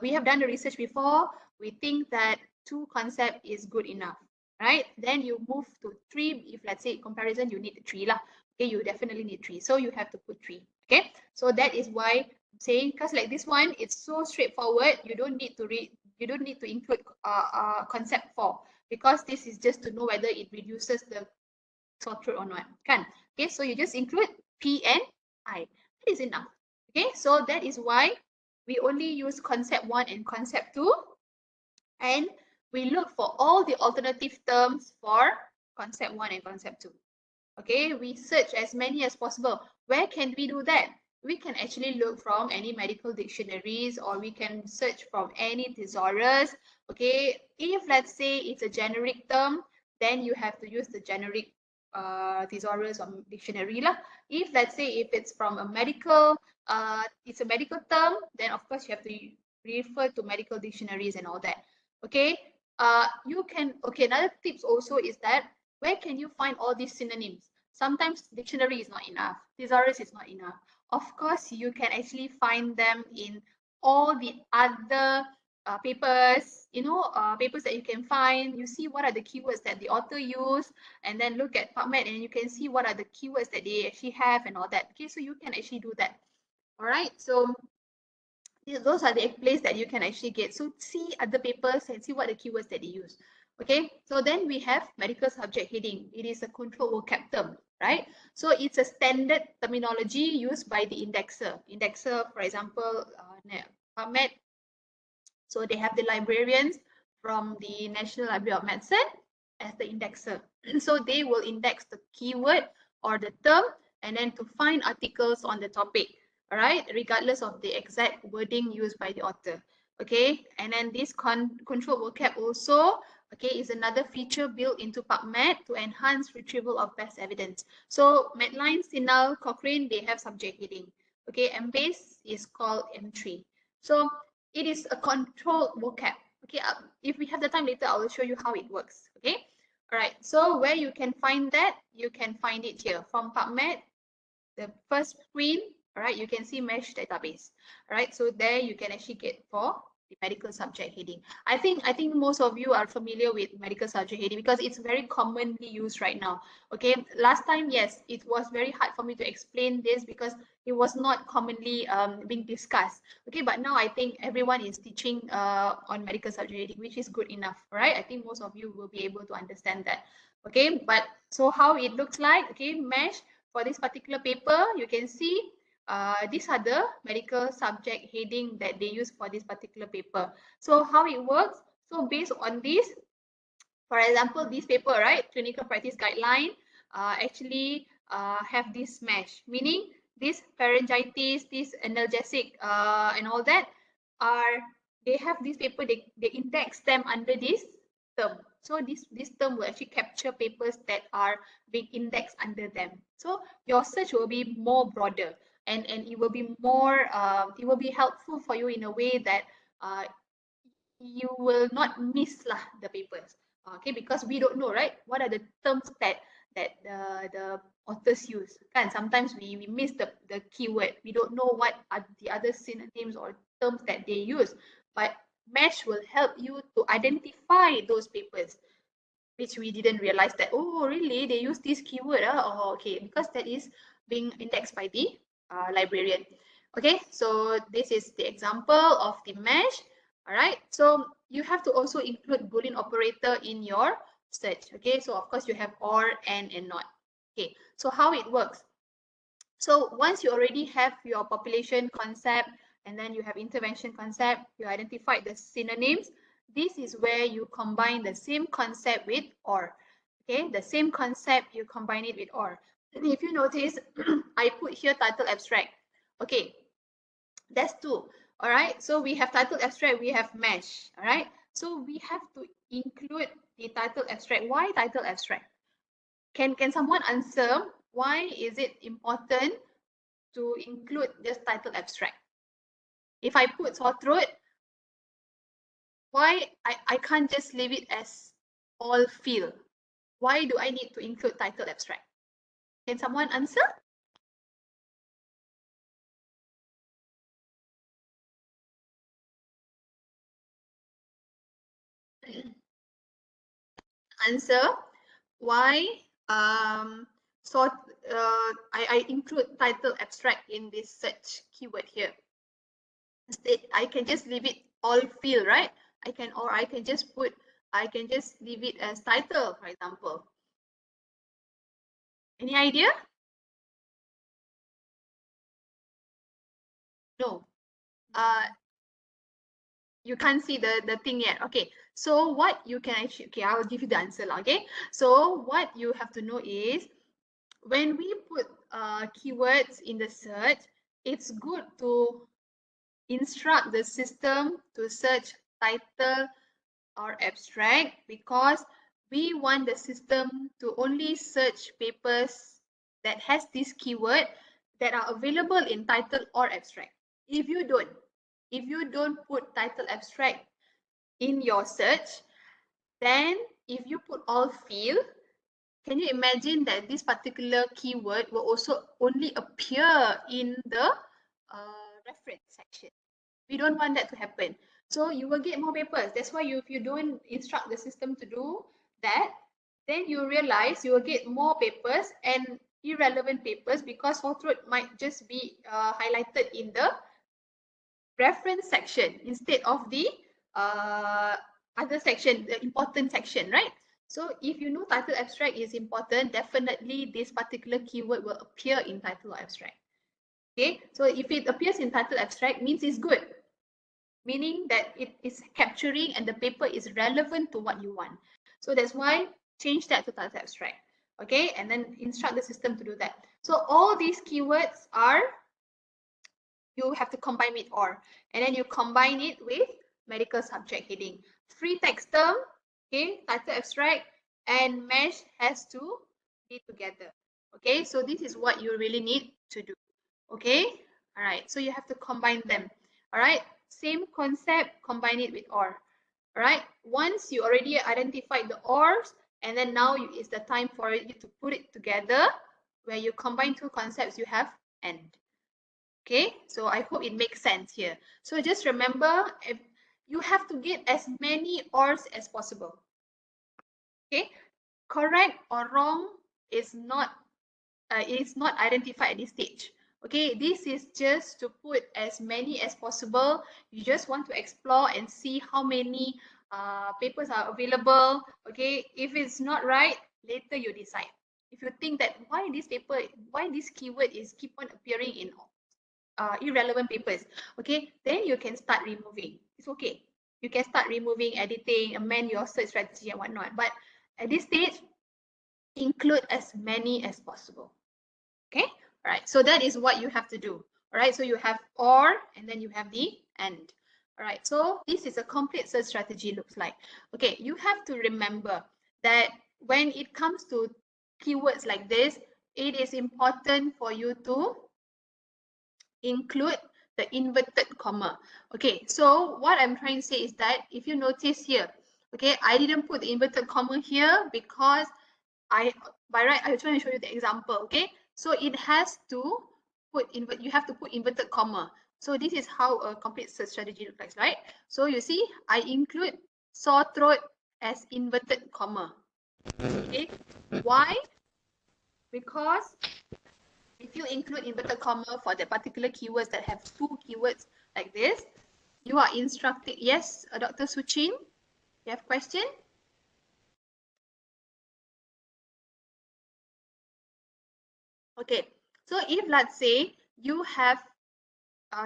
we have done the research before. We think that 2 concept is good enough, right? Then you move to 3. If let's say comparison, you need 3 lah. Okay, you definitely need 3, so you have to put 3. Okay, so that is why I'm saying, because like this one, it's so straightforward. You don't need to include concept 4, because this is just to know whether it reduces the sore throat or not. Kan? Okay, so you just include P and I. That is enough. Okay, so that is why we only use concept 1 and concept 2, and we look for all the alternative terms for concept 1 and concept 2. Okay, we search as many as possible. Where can we do that? We can actually look from any medical dictionaries, or we can search from any thesaurus. Okay, if let's say it's a generic term, then you have to use the generic thesaurus or dictionary lah. If let's say if it's from a medical, it's a medical term, then of course you have to refer to medical dictionaries and all that. Okay, you can. Okay, another tips also is that where can you find all these synonyms? Sometimes dictionary is not enough, thesaurus is not enough. Of course, you can actually find them in all the other papers, papers that you can find. You see what are the keywords that the author used, and then look at PubMed and you can see what are the keywords that they actually have and all that. Okay, so you can actually do that. All right, so those are the places that you can actually get. So see other papers and see what the keywords that they use. Okay, so then we have medical subject heading. It is a control vocab term, right? So it's a standard terminology used by the indexer. Indexer, for example, PubMed. So they have the librarians from the National Library of Medicine as the indexer. So they will index the keyword or the term and then to find articles on the topic, all right, regardless of the exact wording used by the author. Okay, and then this control vocab also, okay, is another feature built into PubMed to enhance retrieval of best evidence. So Medline, CINAHL, Cochrane, they have subject heading. Okay, Embase is called M3. So it is a controlled vocab. Okay, if we have the time later, I will show you how it works. Okay, all right. So where you can find that, you can find it here from PubMed, the first screen. All right, you can see MeSH database. All right, so there you can actually get for the medical subject heading. I think most of you are familiar with medical subject heading because it's very commonly used right now. Okay, last time, yes, it was very hard for me to explain this because it was not commonly being discussed. Okay, but now I think everyone is teaching on medical subject heading, which is good enough, right? I think most of you will be able to understand that. Okay, but so how it looks like, okay, MeSH for this particular paper, you can see these are the medical subject heading that they use for this particular paper. So how it works, so based on this, for example, this paper, right, clinical practice guideline, actually have this MeSH, meaning this pharyngitis, this analgesic and all that they have this paper, they index them under this term. So this term will actually capture papers that are being indexed under them. So your search will be more broader and it will be more, it will be helpful for you in a way that you will not miss the papers. Okay, because we don't know, right? What are the terms that the authors use? And sometimes we miss the keyword. We don't know what are the other synonyms or terms that they use. But MeSH will help you to identify those papers, which we didn't realize that, oh, really? They use this keyword. Oh, okay, because that is being indexed by the librarian. Okay, so this is the example of the MeSH. All right, so you have to also include Boolean operator in your search. Okay, so of course you have or, and not. Okay, so how it works. So once you already have your population concept and then you have intervention concept, you identified the synonyms, this is where you combine the same concept with or. Okay, the same concept, you combine it with or. And if you notice, I put here title abstract. Okay, that's two. All right, so we have title abstract, we have MeSH. All right, so we have to include the title abstract. Why title abstract? Can someone answer why is it important to include this title abstract? If I put sore throat, why I can't just leave it as all fill? Why do I need to include title abstract? Can someone answer? Answer why I include title abstract in this search keyword here. Instead, I can just leave it all fill, right? I can just leave it as title, for example. Any idea? No. You can't see the thing yet. Okay, so what you can actually, okay, I will give you the answer. Okay, so what you have to know is when we put keywords in the search, it's good to instruct the system to search title or abstract because we want the system to only search papers that has this keyword that are available in title or abstract. If you don't put title abstract in your search, then if you put all fill, can you imagine that this particular keyword will also only appear in the reference section? We don't want that to happen. So you will get more papers. That's why if you don't instruct the system to do that, then you realize you will get more papers and irrelevant papers because sore throat might just be highlighted in the reference section instead of the other section, the important section, right? So if you know title abstract is important, definitely this particular keyword will appear in title abstract. Okay, so if it appears in title abstract, means it's good, meaning that it is capturing and the paper is relevant to what you want. So that's why change that to title abstract. Okay, and then instruct the system to do that. So all these keywords are, you have to combine with OR, and then you combine it with medical subject heading. Free text term, okay, title abstract and mesh has to be together. Okay, so this is what you really need to do. Okay, all right, so you have to combine them. All right, same concept, combine it with OR. All right, once you already identified the ORs, and then now is the time for you to put it together. Where you combine two concepts, you have AND. Okay, so I hope it makes sense here. So just remember, if you have to get as many ORs as possible. Okay, correct or wrong is not identified at this stage. Okay, this is just to put as many as possible. You just want to explore and see how many papers are available. Okay, if it's not right, later you decide. If you think that why this keyword is keep on appearing in irrelevant papers, okay, then you can start removing. It's okay. You can start removing, editing, amend your search strategy and whatnot. But at this stage, include as many as possible. Okay, all right. So that is what you have to do. All right. So you have OR and then you have the AND. All right. So this is a complete search strategy looks like. Okay, you have to remember that when it comes to keywords like this, it is important for you to include the inverted comma. Okay, so what I'm trying to say is that if you notice here, okay, I didn't put the inverted comma here because by right, I'm trying to show you the example, okay? So it has to you have to put inverted comma. So this is how a complete search strategy looks like, right? So you see, I include sore throat as inverted comma. Okay, why? Because if you include inverted comma for the particular keywords that have two keywords like this, you are instructing. Yes, Dr. Suchin, you have question? Okay, so if let's say you have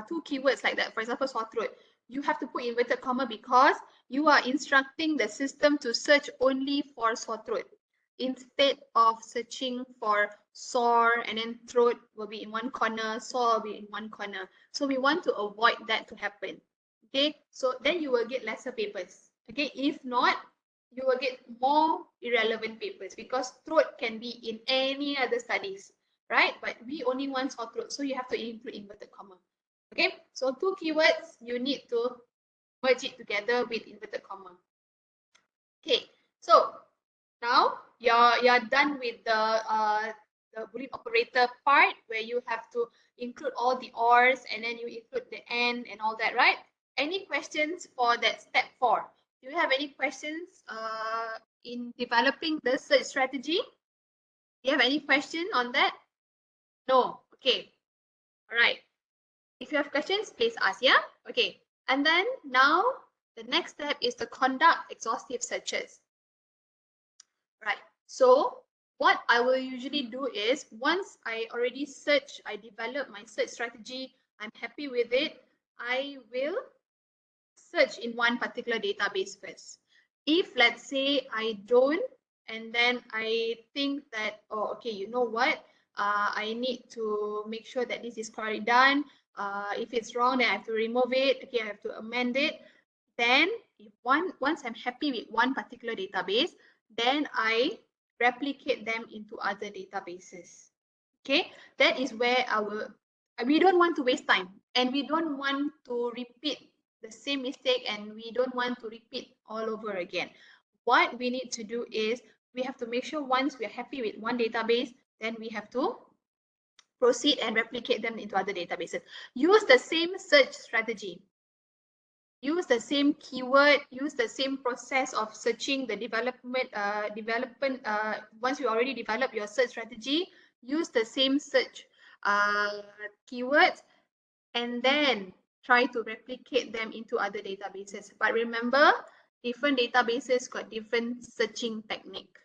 two keywords like that, for example, sore throat, you have to put inverted comma because you are instructing the system to search only for sore throat instead of searching for sore and then throat will be in one corner, sore will be in one corner. So we want to avoid that to happen. Okay, so then you will get lesser papers. Okay, if not, you will get more irrelevant papers because throat can be in any other studies, right? But we only want sore throat, so you have to include inverted comma. Okay, so two keywords, you need to merge it together with inverted comma. Okay, so now you're done with the Boolean operator part where you have to include all the ORs and then you include the AND and all that, right? Any questions for that step 4? Do you have any questions in developing the search strategy? Do you have any question on that? No. Okay. All right. If you have questions, please ask, yeah? Okay. And then now the next step is to conduct exhaustive searches. Right. So what I will usually do is once I already search, I develop my search strategy, I'm happy with it, I will search in one particular database first. If let's say I don't, and then I think that, oh, okay, you know what? I need to make sure that this is correctly done. If it's wrong, then I have to remove it. Okay, I have to amend it. Then if once I'm happy with one particular database, then I replicate them into other databases. Okay, that is where we don't want to waste time and we don't want to repeat the same mistake and we don't want to repeat all over again. What we need to do is we have to make sure once we are happy with one database, then we have to proceed and replicate them into other databases. Use the same search strategy. Use the same keyword, use the same process of searching the development, once you already develop your search strategy, use the same search keywords, and then try to replicate them into other databases. But remember, different databases got different searching technique.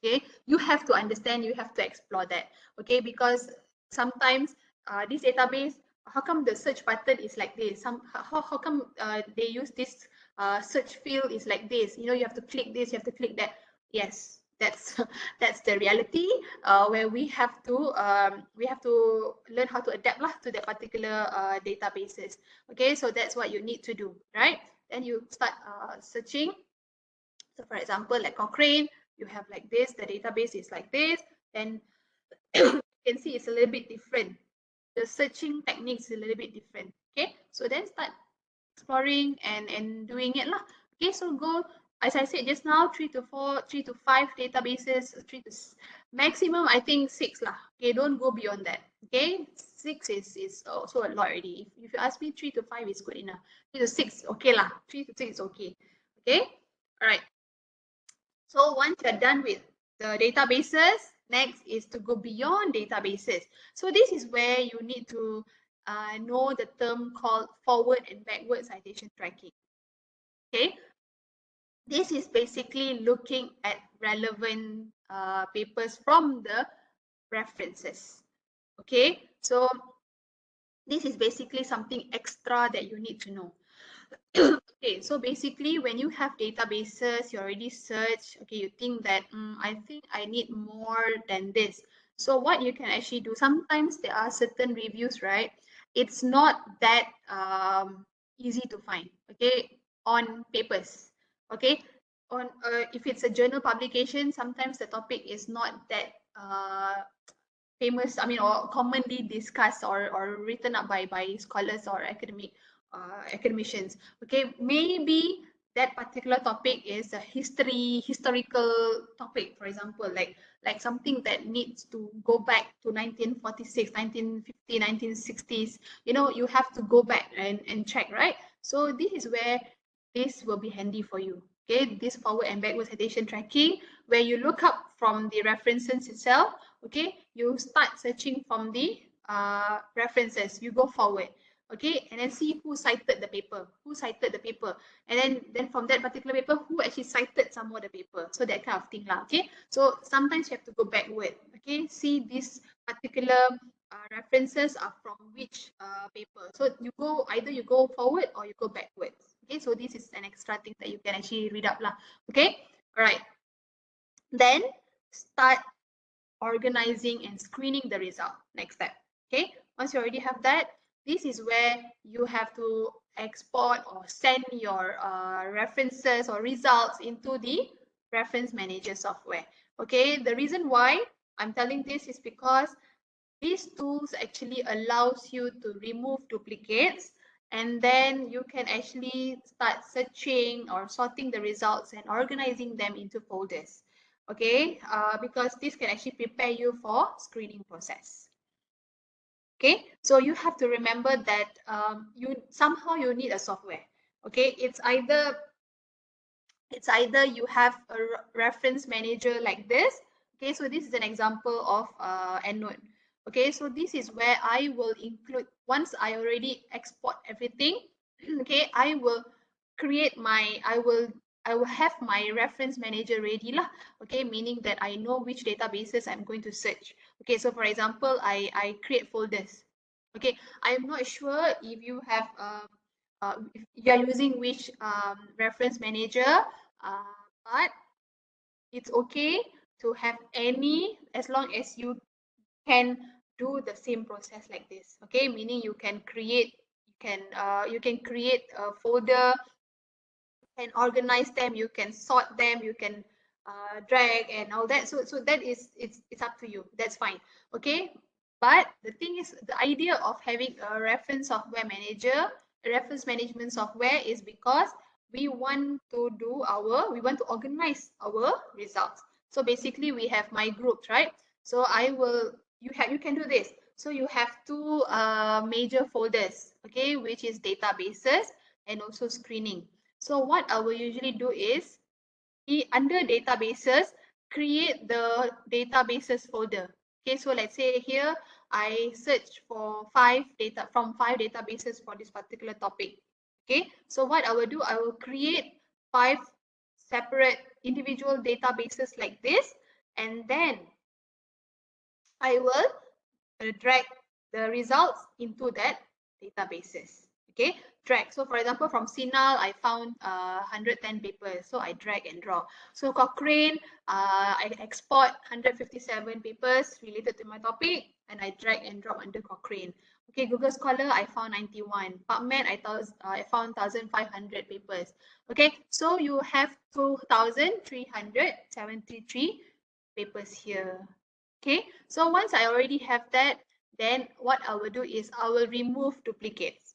Okay, you have to understand, you have to explore that. Okay, because sometimes this database, how come the search button is like this? How come they use this search field is like this? You know, you have to click this, you have to click that. Yes, that's that's the reality where we have to learn how to adapt lah to the particular databases. Okay, so that's what you need to do, right? Then you start searching. So for example, like Cochrane, you have like this, the database is like this, then you can see it's a little bit different. The searching techniques is a little bit different. Okay, so then start exploring and doing it lah. Okay, so go, as I said just now, 3 to 4, 3 to 5 databases, 3 to maximum, I think 6 lah. Okay, don't go beyond that. Okay, 6 is also a lot already. If you ask me, 3 to 5 is good enough. 3 to 6, okay lah. 3 to 6 is okay. Okay, all right. So once you're done with the databases, next is to go beyond databases. So this is where you need to know the term called forward and backward citation tracking. Okay, this is basically looking at relevant papers from the references. Okay, so this is basically something extra that you need to know. Okay, so basically when you have databases, you already search, okay, you think that I think I need more than this. So what you can actually do, sometimes there are certain reviews, right? It's not that easy to find, okay, on papers, okay? On if it's a journal publication, sometimes the topic is not that famous, I mean, or commonly discussed or written up by scholars or academicians. Okay, maybe that particular topic is a historical topic, for example, like something that needs to go back to 1946, 1950, 1960s. You know, you have to go back and check, right? So this is where this will be handy for you. Okay, this forward and backward citation tracking, where you look up from the references itself. Okay, you start searching from the references, you go forward, okay, and then see who cited the paper, and then from that particular paper, who actually cited some of the paper, so that kind of thing lah. Okay, so sometimes you have to go backward. Okay, see these particular references are from which paper, so you go, either you go forward or you go backwards. Okay, so this is an extra thing that you can actually read up lah. Okay, all right, then start organizing and screening the result. Next step. Okay, once you already have that, this is where you have to export or send your references or results into the reference manager software. Okay, the reason why I'm telling this is because these tools actually allows you to remove duplicates, and then you can actually start searching or sorting the results and organizing them into folders. Okay, because this can actually prepare you for screening process. Okay, so you have to remember that you need a software. Okay, it's either you have a reference manager like this. Okay, so this is an example of EndNote. Okay, so this is where I will include, once I already export everything, okay, I will create my, I will have my reference manager ready lah. Okay, meaning that I know which databases I'm going to search. Okay, so for example, I create folders. Okay, I'm not sure if you have if you are using which reference manager, but it's okay to have any, as long as you can do the same process like this. Okay, meaning you can create, you can create a folder and organize them, you can sort them, you can drag and all that. So that is, it's up to you, that's fine. Okay, but the thing is, the idea of having a reference software manager, a reference management software, is because we want to organize our results. So basically we have my groups, right? So you can do this. So you have two major folders, okay, which is databases and also screening. So what I will usually do is under databases, create the databases folder. Okay, so let's say here I search for five databases for this particular topic. Okay, so what I will do, I will create 5 separate individual databases like this, and then I will drag the results into that databases. Okay, drag. So for example, from CINAHL, I found 110 papers. So I drag and drop. So Cochrane, I export 157 papers related to my topic, and I drag and drop under Cochrane. Okay, Google Scholar, I found 91. PubMed, I found 1,500 papers. Okay, so you have 2,373 papers here. Okay, so once I already have that, then what I will do is I will remove duplicates.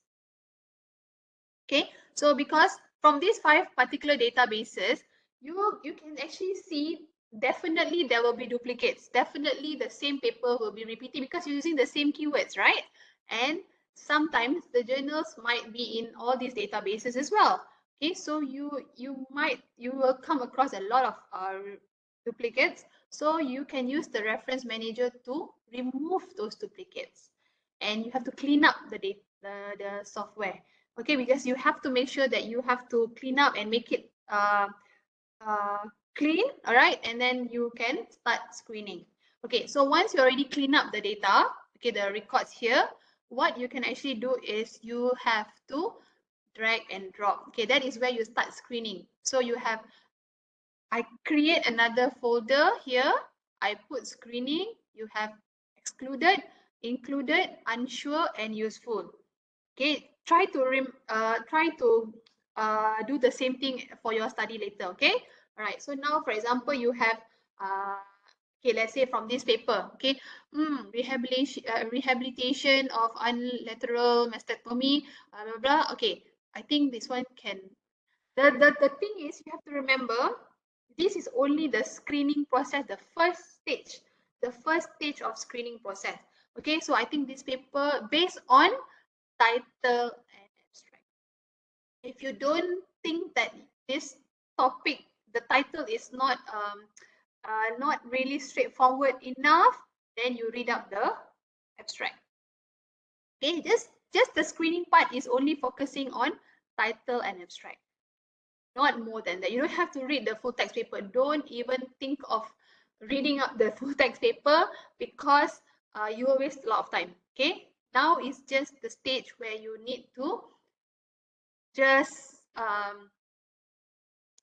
Okay, so because from these 5 particular databases, you can actually see definitely there will be duplicates. Definitely the same paper will be repeated because you're using the same keywords, right? And sometimes the journals might be in all these databases as well. Okay, so you will come across a lot of duplicates. So you can use the reference manager to remove those duplicates, and you have to clean up the software. Okay, because you have to make sure that you have to clean up and make it clean, all right, and then you can start screening. Okay, so once you already clean up the data, okay, the records here, what you can actually do is you have to drag and drop. Okay, that is where you start screening. So you have, I create another folder here, I put screening, you have excluded, included, unsure, and useful. Okay, try to do the same thing for your study later. Okay, all right. So now, for example, you have okay, let's say from this paper, okay, rehabilitation of unilateral mastectomy, blah, blah, blah. Okay, I think this one can. The thing is, you have to remember, this is only the screening process, the first stage of screening process. Okay, so I think this paper based on title and abstract. If you don't think that this topic, the title is not really straightforward enough, then you read up the abstract. Okay, just the screening part is only focusing on title and abstract, not more than that. You don't have to read the full text paper. Don't even think of reading up the full text paper, because you will waste a lot of time. Okay, now it's just the stage where you need to just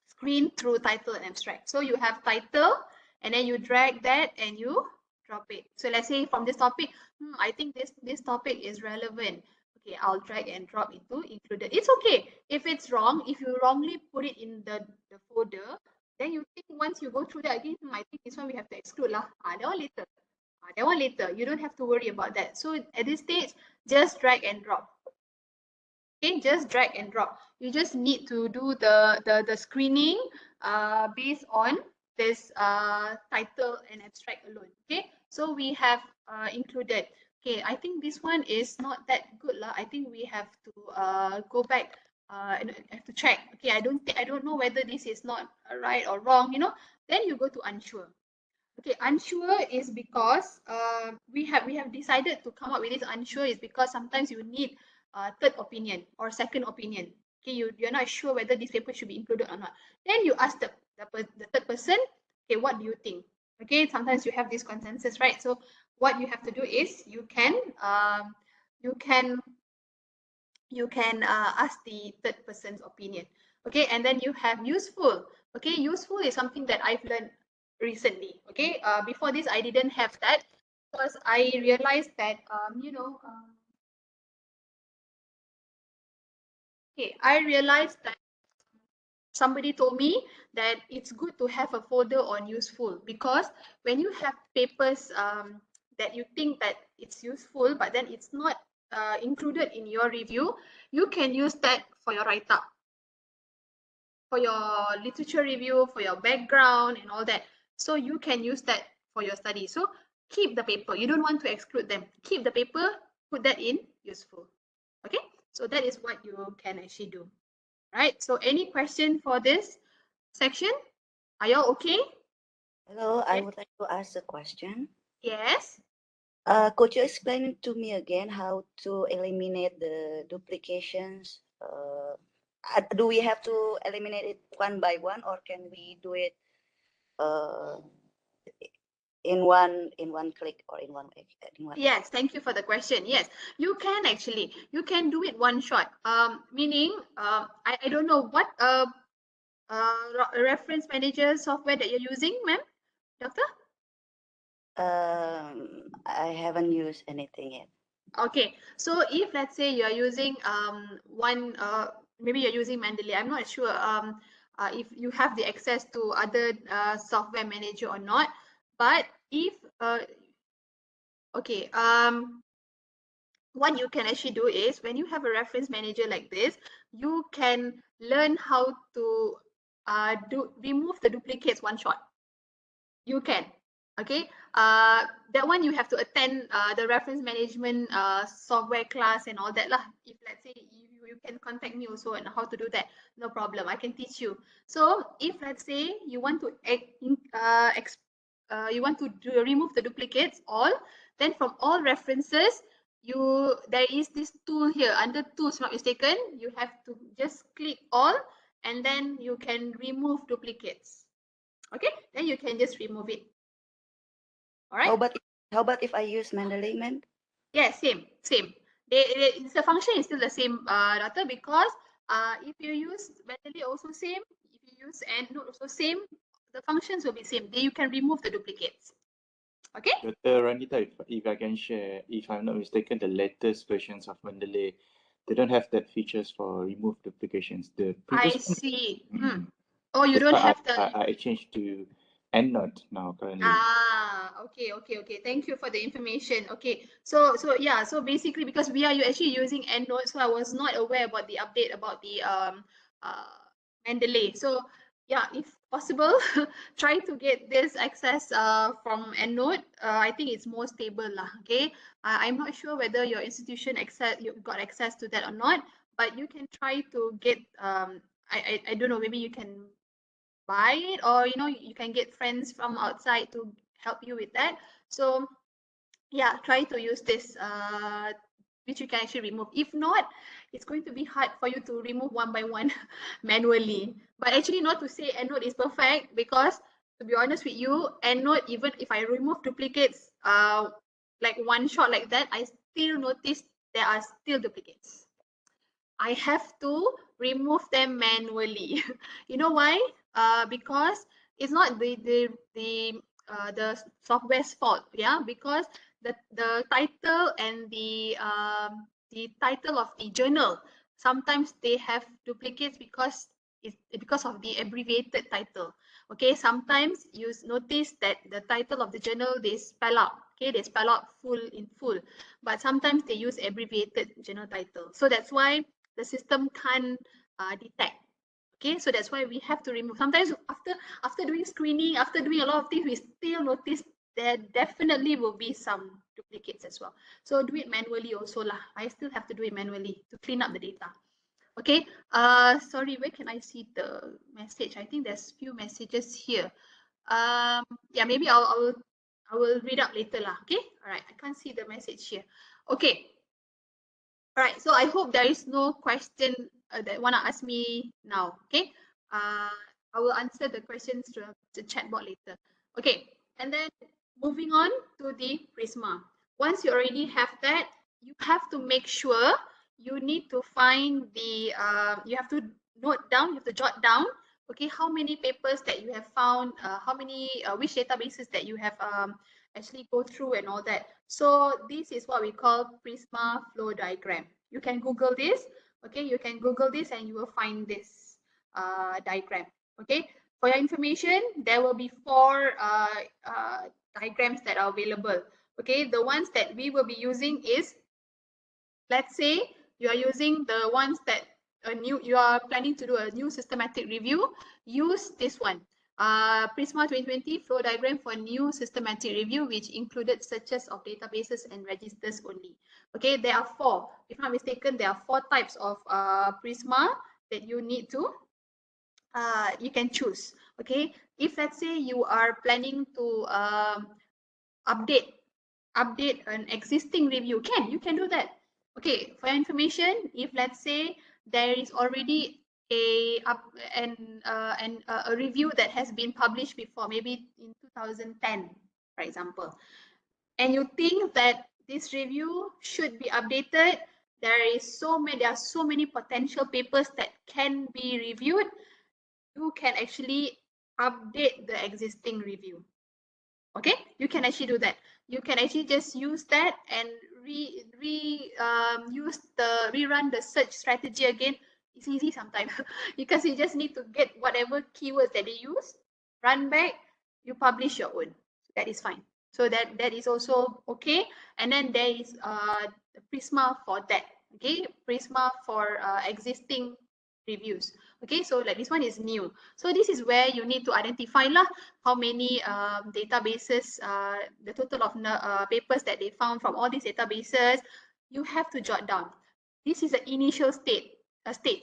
screen through title and abstract. So you have title, and then you drag that and you drop it. So let's say from this topic, I think this topic is relevant. Okay, I'll drag and drop into included. It's okay if it's wrong. If you wrongly put it in the folder, then you think once you go through that again, I think this one we have to exclude lah. That one later. That one later. You don't have to worry about that. So at this stage, just drag and drop. Okay, just drag and drop. You just need to do the screening based on this title and abstract alone. Okay, so we have included. Okay, I think this one is not that good lah. I think we have to go back and have to check. Okay, I don't know whether this is not right or wrong. You know, then you go to unsure. Okay, unsure is because we have decided to come up with this unsure is because sometimes you need third opinion or second opinion. Okay, you're not sure whether this paper should be included or not. Then you ask the third person, okay, what do you think? Okay, sometimes you have this consensus, right? So what you have to do is you can ask the third person's opinion. Okay, and then you have useful. Okay, useful is something that I've learned recently. Okay, before this I didn't have that, because I realized that okay, I realized that somebody told me that it's good to have a folder on useful, because when you have papers that you think that it's useful but then it's not included in your review, you can use that for your write-up, for your literature review, for your background and all that. So you can use that for your study. So keep the paper. You don't want to exclude them. Keep the paper, put that in useful. Okay, so that is what you can actually do. Right, so any question for this section? Are y'all okay? Hello, I Yes. would like to ask a question. Yes. Could you explain to me again how to eliminate the duplications? Do we have to eliminate it one by one, or can we do it uh, in one click or in one? Yes, thank you for the question. Yes, you can actually. You can do it one shot. Meaning, I don't know what reference manager software that you're using, ma'am, doctor? I haven't used anything yet. Okay, so if let's say you're using one, maybe you're using Mendeley, I'm not sure if you have the access to other software manager or not, but if okay, what you can actually do is when you have a reference manager like this, you can learn how to remove the duplicates one shot. You can. Okay, that one you have to attend the reference management software class and all that lah. If let's say you can contact me also on how to do that, no problem, I can teach you. So if let's say you want to remove the duplicates all, then from all references, there is this tool here under tools, not mistaken, you have to just click all and then you can remove duplicates. Okay, then you can just remove it. All right. How about if I use Mendeley, ma'am? Yeah, same. The function is still the same, Doctor, because if you use Mendeley also same, if you use EndNote also same, the functions will be same. Then you can remove the duplicates. Okay. Dr. Ranita, if I can share, if I'm not mistaken, the latest versions of Mendeley, they don't have that features for remove duplications. The I previous one, see. Oh, you don't have the. I changed to EndNote now currently. Okay. Thank you for the information. Okay, so yeah, so basically because we are actually using EndNote, so I was not aware about the update about the Mendeley. So yeah, if possible, try to get this access from EndNote. I think it's more stable lah. Okay, I'm not sure whether your institution you got access to that or not, but you can try to get I don't know, maybe you can buy it, or you can get friends from outside to help you with that. So yeah, try to use this which you can actually remove. If not, it's going to be hard for you to remove one by one manually. But actually, not to say EndNote is perfect, because to be honest with you, EndNote, even if I remove duplicates like one shot like that, I still notice there are still duplicates. I have to remove them manually. You know why? Because it's not the software's fault. Yeah, because the title and the title of the journal, sometimes they have duplicates because because of the abbreviated title. Okay, sometimes you notice that the title of the journal they spell out. Okay, they spell out in full, but sometimes they use abbreviated journal title. So that's why the system can't detect. Okay, so that's why we have to remove. Sometimes after doing screening, after doing a lot of things, we still notice there definitely will be some duplicates as well. So do it manually also lah. I still have to do it manually to clean up the data. Okay, sorry, where can I see the message? I think there's few messages here. Yeah, maybe I will read out later lah. Okay, all right, I can't see the message here. Okay. All right, so I hope there is no question that want to ask me now. Okay, I will answer the questions to the chat board later. Okay, and then moving on to the Prisma. Once you already have that, you have to make sure you need to find the, you have to note down, you have to jot down, okay, how many papers that you have found, how many, which databases that you have actually go through and all that. So this is what we call Prisma flow diagram. You can Google this, okay? You can Google this and you will find this diagram, okay? For your information, there will be 4 diagrams that are available, okay? The ones that we will be using is, let's say you are using the ones that you are planning to do a new systematic review, use this one. Prisma 2020 flow diagram for new systematic review, which included searches of databases and registers only. Okay, there are 4. If I'm not mistaken, there are 4 types of Prisma that you need to, you can choose. Okay, if let's say you are planning to update an existing review, you can do that. Okay, for your information, if let's say there is already a review that has been published before, maybe in 2010, for example, and you think that this review should be updated, there are so many potential papers that can be reviewed. You can actually update the existing review. Okay, you can actually do that. You can actually just use that and rerun the search strategy again. It's easy sometimes because you just need to get whatever keywords that they use, run back, you publish your own. That is fine. So that is also okay. And then there is Prisma for that. Okay, Prisma for existing reviews. Okay, so like this one is new. So this is where you need to identify lah how many databases, the total of papers that they found from all these databases. You have to jot down. This is the initial stage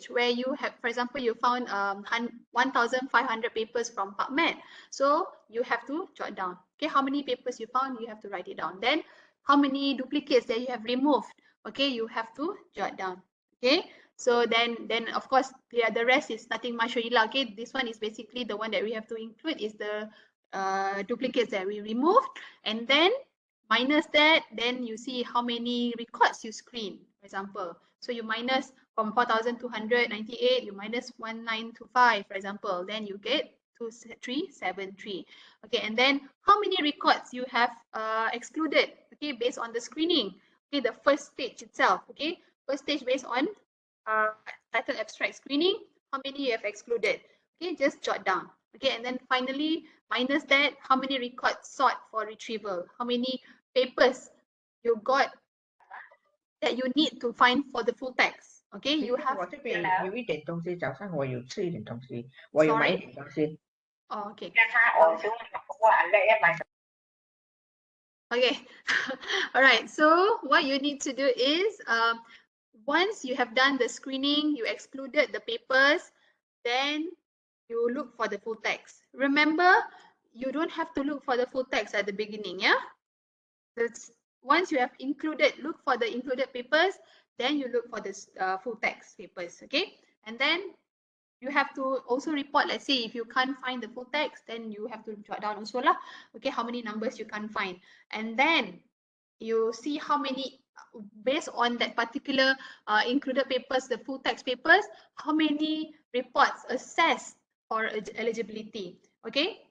where you have, for example, you found 1,500 papers from PubMed. So you have to jot down. Okay, how many papers you found, you have to write it down. Then how many duplicates that you have removed, okay, you have to jot down. Okay, so then of course the rest is nothing much really. Okay, this one is basically the one that we have to include is the duplicates that we removed, and then minus that, then you see how many records you screen, for example. So you minus from 4,298, you minus 1,925, for example, then you get 2,373. Okay, and then how many records you have excluded, okay, based on the screening. Okay, the first stage itself, okay, first stage based on title abstract screening, how many you have excluded. Okay, just jot down. Okay, and then finally minus that, how many records sought for retrieval, how many papers you got that you need to find for the full text. Okay, you have. 我这边有一点东西，早上我有吃一点东西，我有买一点东西。Oh, okay. 我请问我按了要买什么？ Okay, all right. So what you need to do is, once you have done the screening, you excluded the papers, then you look for the full text. Remember, you don't have to look for the full text at the beginning, yeah? That's, once you have included, look for the included papers, then you look for the full text papers, okay? And then you have to also report, let's say if you can't find the full text, then you have to jot down also lah, okay, how many numbers you can't find. And then you see how many, based on that particular included papers, the full text papers, how many reports assessed for eligibility, okay?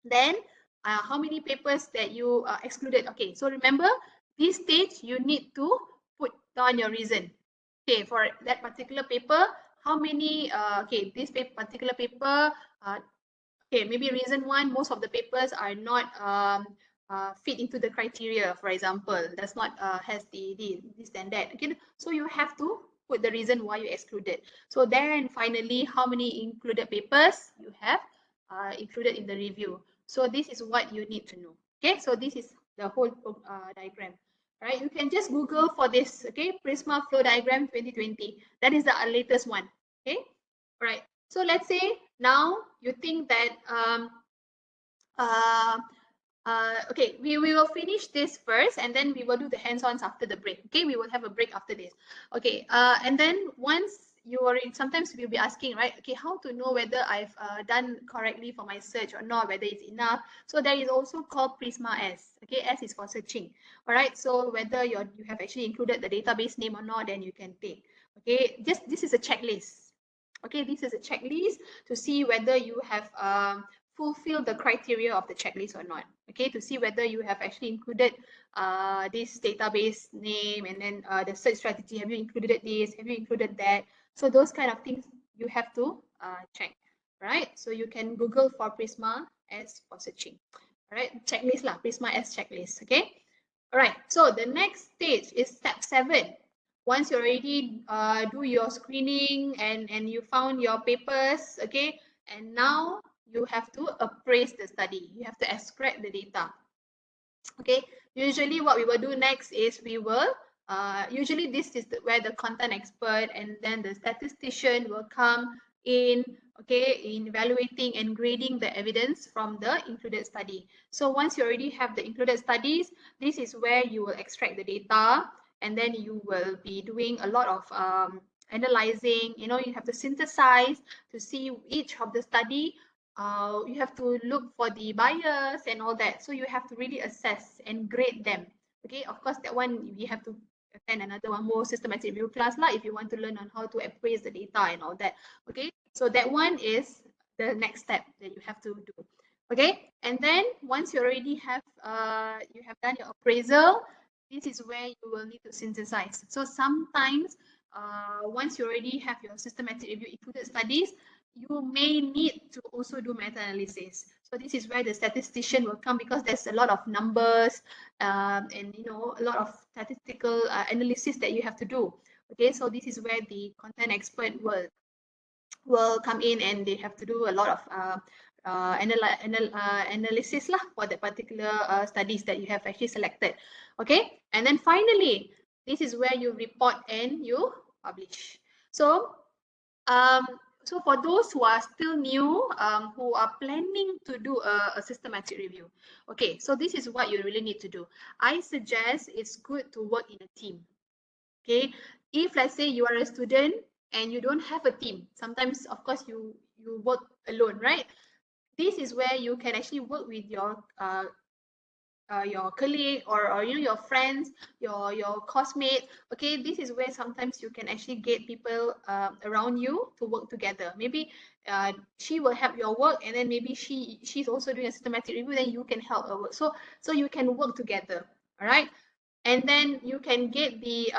Then how many papers that you excluded. Okay, so remember, this stage you need to put down your reason. Okay, for that particular paper, how many, okay, this particular paper, okay, maybe reason 1, most of the papers are not fit into the criteria, for example, does not has this and that. Okay, so you have to put the reason why you excluded. So then finally, how many included papers you have included in the review. So this is what you need to know. Okay, so this is the whole diagram. Right, you can just Google for this. Okay, Prisma flow diagram 2020. That is the latest one. Okay, all right. So let's say now you think that okay, we will finish this first, and then we will do the hands-ons after the break. Okay, we will have a break after this. Okay, and then once you are in, sometimes we'll be asking, right? Okay, how to know whether I've done correctly for my search or not, whether it's enough. So there is also called Prisma S. Okay, S is for searching. All right, so whether you have actually included the database name or not, then you can take. Okay, just this is a checklist. Okay, this is a checklist to see whether you have fulfilled the criteria of the checklist or not. Okay, to see whether you have actually included this database name, and then the search strategy. Have you included this? Have you included that? So those kind of things you have to check, right? So you can Google for Prisma S for searching. All right, checklist lah, Prisma S checklist. Okay, all right. So the next stage is step 7. Once you already do your screening and you found your papers, okay, and now you have to appraise the study. You have to extract the data. Okay, usually what we will do next is we will, usually this is where the content expert and then the statistician will come in, okay, in evaluating and grading the evidence from the included study. So once you already have the included studies, this is where you will extract the data, and then you will be doing a lot of analyzing. You know, you have to synthesize to see each of the study. You have to look for the bias and all that. So you have to really assess and grade them. Okay, of course, that one we have to attend another one more systematic review class lah if you want to learn on how to appraise the data and all that. Okay, so that one is the next step that you have to do. Okay, and then once you already have you have done your appraisal, this is where you will need to synthesize. So sometimes once you already have your systematic review included studies, you may need to also do meta-analysis. So this is where the statistician will come, because there's a lot of numbers and you know, a lot of statistical analysis that you have to do. Okay, so this is where the content expert will come in, and they have to do a lot of analysis lah for the particular studies that you have actually selected. Okay, and then finally, this is where you report and you publish. So so for those who are still new, who are planning to do a systematic review, okay, so this is what you really need to do. I suggest it's good to work in a team. Okay, if let's say you are a student and you don't have a team, sometimes of course you work alone, right? This is where you can actually work with your colleague or you know, your friends, your classmate. Okay, this is where sometimes you can actually get people around you to work together. Maybe she will help your work, and then maybe she's also doing a systematic review, then you can help her work. So you can work together. All right, and then you can get the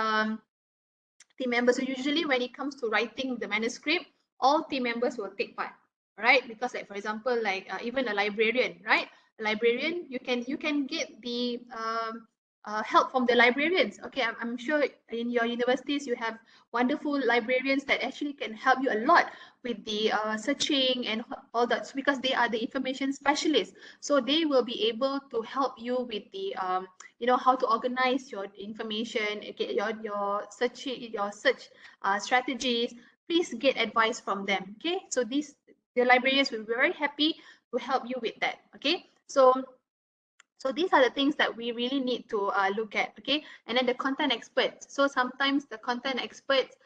team members. So usually when it comes to writing the manuscript, all team members will take part. Right, because like for example, like even a librarian, right? Librarian, you can get the help from the librarians. Okay, I'm sure in your universities you have wonderful librarians that actually can help you a lot with the searching and all that, so because they are the information specialists. So they will be able to help you with the you know, how to organize your information, okay, your search strategies. Please get advice from them. Okay, so the librarians will be very happy to help you with that. Okay, so these are the things that we really need to look at. Okay, and then the content experts. So sometimes the content experts,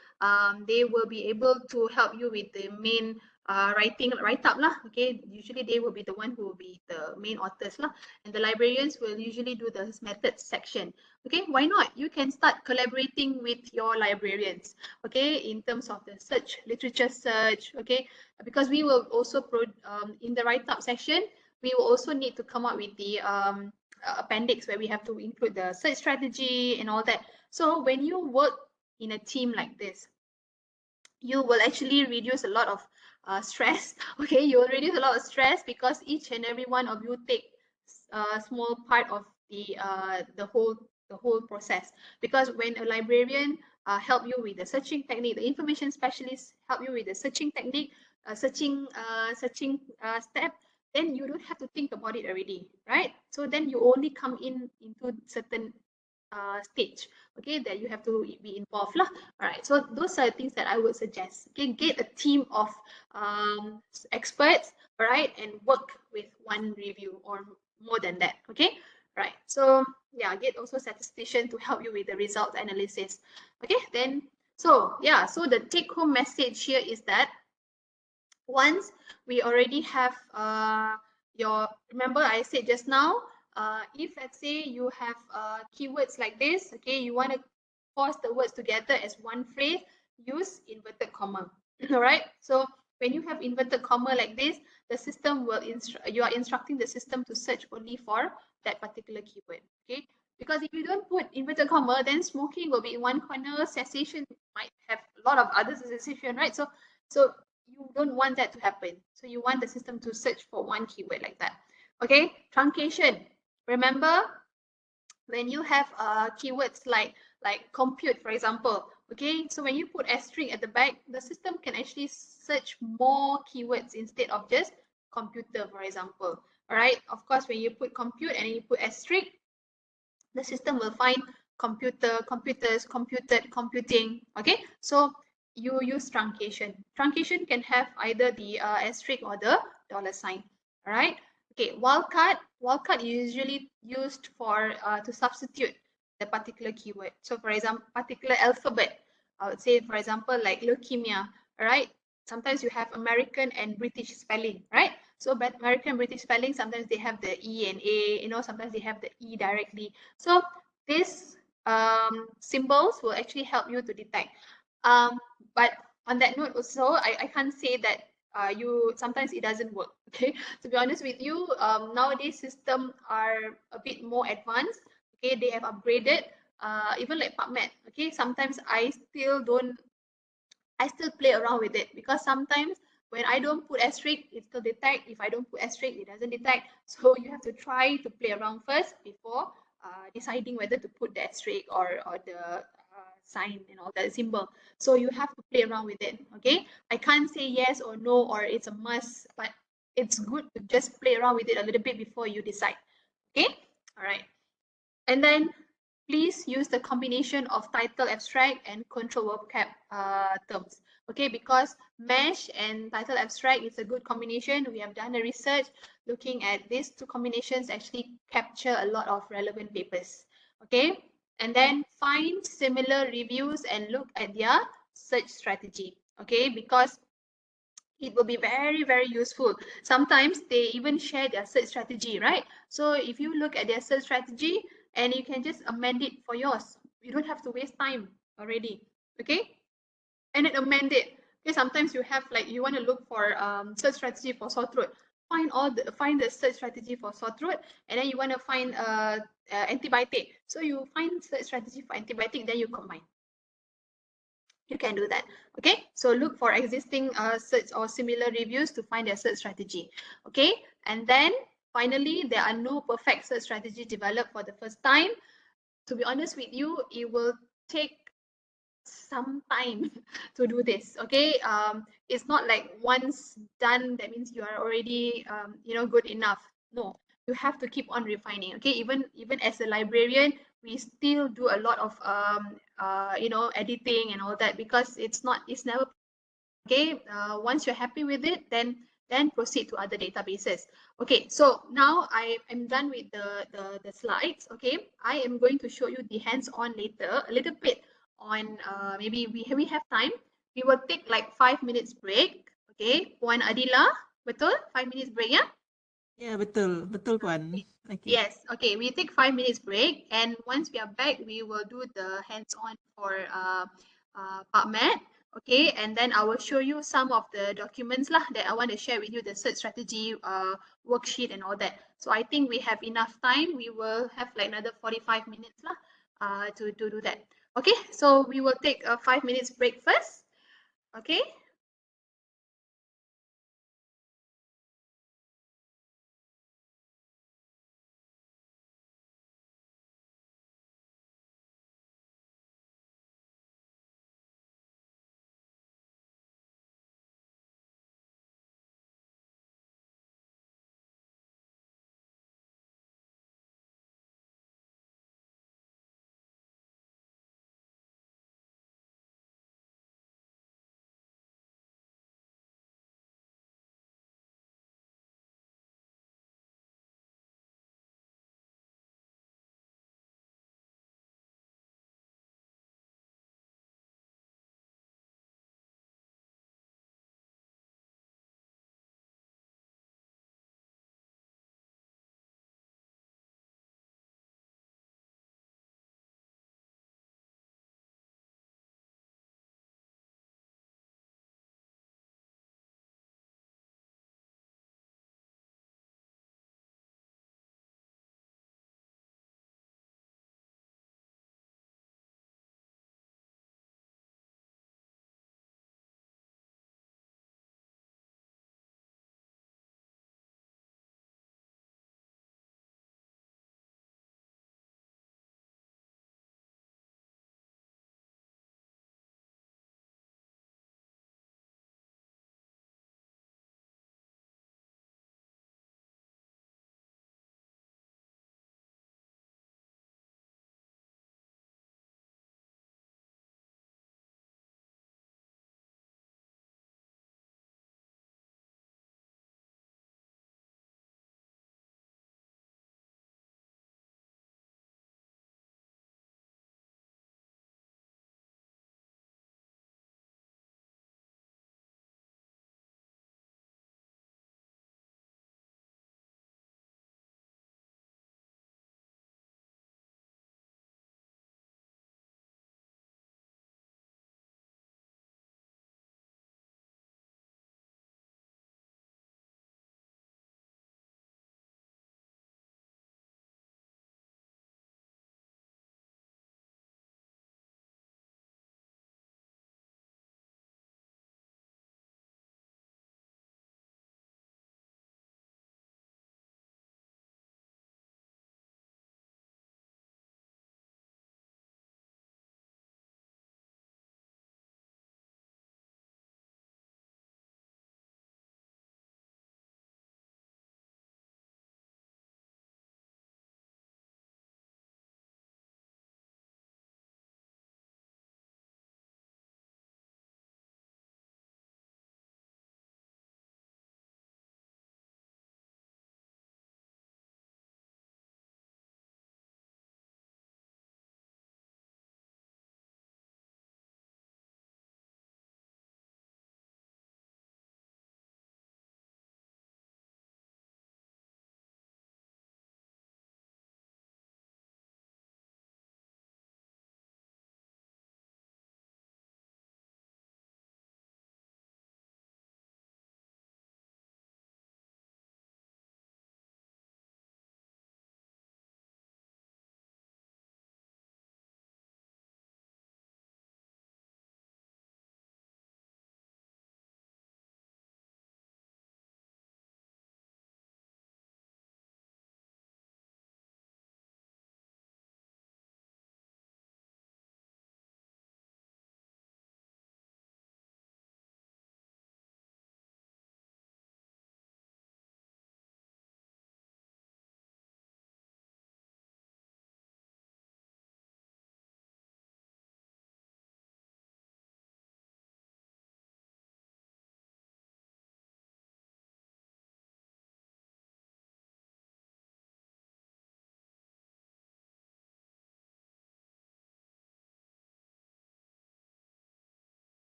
they will be able to help you with the main write-up lah. Okay, usually they will be the one who will be the main authors lah, and the librarians will usually do the methods section. Okay, why not? You can start collaborating with your librarians. Okay, in terms of the search, literature search. Okay, because we will also in the write-up section, we will also need to come up with the appendix where we have to include the search strategy and all that. So when you work in a team like this, you will actually reduce a lot of stress. Okay, you will reduce a lot of stress because each and every one of you take a small part of the whole process. Because when a librarian help you with the searching technique, the information specialist help you with the searching technique, searching step, then you don't have to think about it already, right? So then you only come into certain stage, okay, that you have to be involved lah. All right, so those are the things that I would suggest. Okay, get a team of experts, all right, and work with one review or more than that. Okay, right. So yeah, get also statistician to help you with the result analysis. Okay, then so yeah, so the take-home message here is that once we already have remember I said just now, if let's say you have keywords like this, okay, you want to pause the words together as one phrase, use inverted comma. All right, so when you have inverted comma like this, the system will you are instructing the system to search only for that particular keyword. Okay, because if you don't put inverted comma, then smoking will be in one corner, cessation might have a lot of other cessation, right? So you don't want that to happen. So you want the system to search for one keyword like that. Okay, truncation. Remember, when you have keywords like compute, for example, okay, so when you put asterisk at the back, the system can actually search more keywords instead of just computer, for example. All right. Of course, when you put compute and you put asterisk, the system will find computer, computers, computed, computing. Okay. So you use truncation. Truncation can have either the asterisk or the $sign. All right. Okay. Wildcard. Wildcard is usually used for to substitute the particular keyword. So for example, particular alphabet. I would say, for example, like leukemia. All right. Sometimes you have American and British spelling, right? So, but American British spelling, sometimes they have the E and A, you know, sometimes they have the E directly. So these symbols will actually help you to detect. But on that note also, I can't say that you sometimes it doesn't work. Okay, to be honest with you, nowadays systems are a bit more advanced. Okay, they have upgraded. Even like PubMed. Okay, sometimes I still play around with it because sometimes when I don't put asterisk, it still detect. If I don't put asterisk, it doesn't detect. So you have to try to play around first before deciding whether to put the asterisk or the sign and all that symbol. So you have to play around with it. Okay, I can't say yes or no or it's a must, but it's good to just play around with it a little bit before you decide. Okay, all right, and then please use the combination of title abstract and control verb cap terms. Okay, because mesh and title abstract is a good combination. We have done a research looking at these two combinations actually capture a lot of relevant papers. Okay, and then find similar reviews and look at their search strategy. Okay, because it will be very, very useful. Sometimes they even share their search strategy, right? So if you look at their search strategy and you can just amend it for yours, you don't have to waste time already. Okay, and then amend it. Okay, sometimes you have like you want to look for search strategy for sore throat. Find the search strategy for sore throat, and then you want to find antibiotic. So you find search strategy for antibiotic, then you combine. You can do that. Okay, so look for existing search or similar reviews to find their search strategy. Okay, and then finally, there are no perfect search strategy developed for the first time. To be honest with you, it will take some time to do this. Okay, it's not like once done that means you are already good enough. No, you have to keep on refining. Okay, even as a librarian, we still do a lot of editing and all that because it's never okay. Once you're happy with it, then proceed to other databases. Okay, so now I am done with the slides. Okay, I am going to show you the hands-on later a little bit on maybe we have time. We will take like 5 minutes break. Okay, Puan Adila, betul? 5 minutes break, yeah? Ya, betul. Betul, Puan. Okay. Yes, okay, we take 5 minutes break, and once we are back, we will do the hands-on for PubMed. Okay, and then I will show you some of the documents lah that I want to share with you, the search strategy worksheet and all that. So I think we have enough time. We will have like another 45 minutes lah to do that. Okay, so we will take a 5 minutes break first. Okay.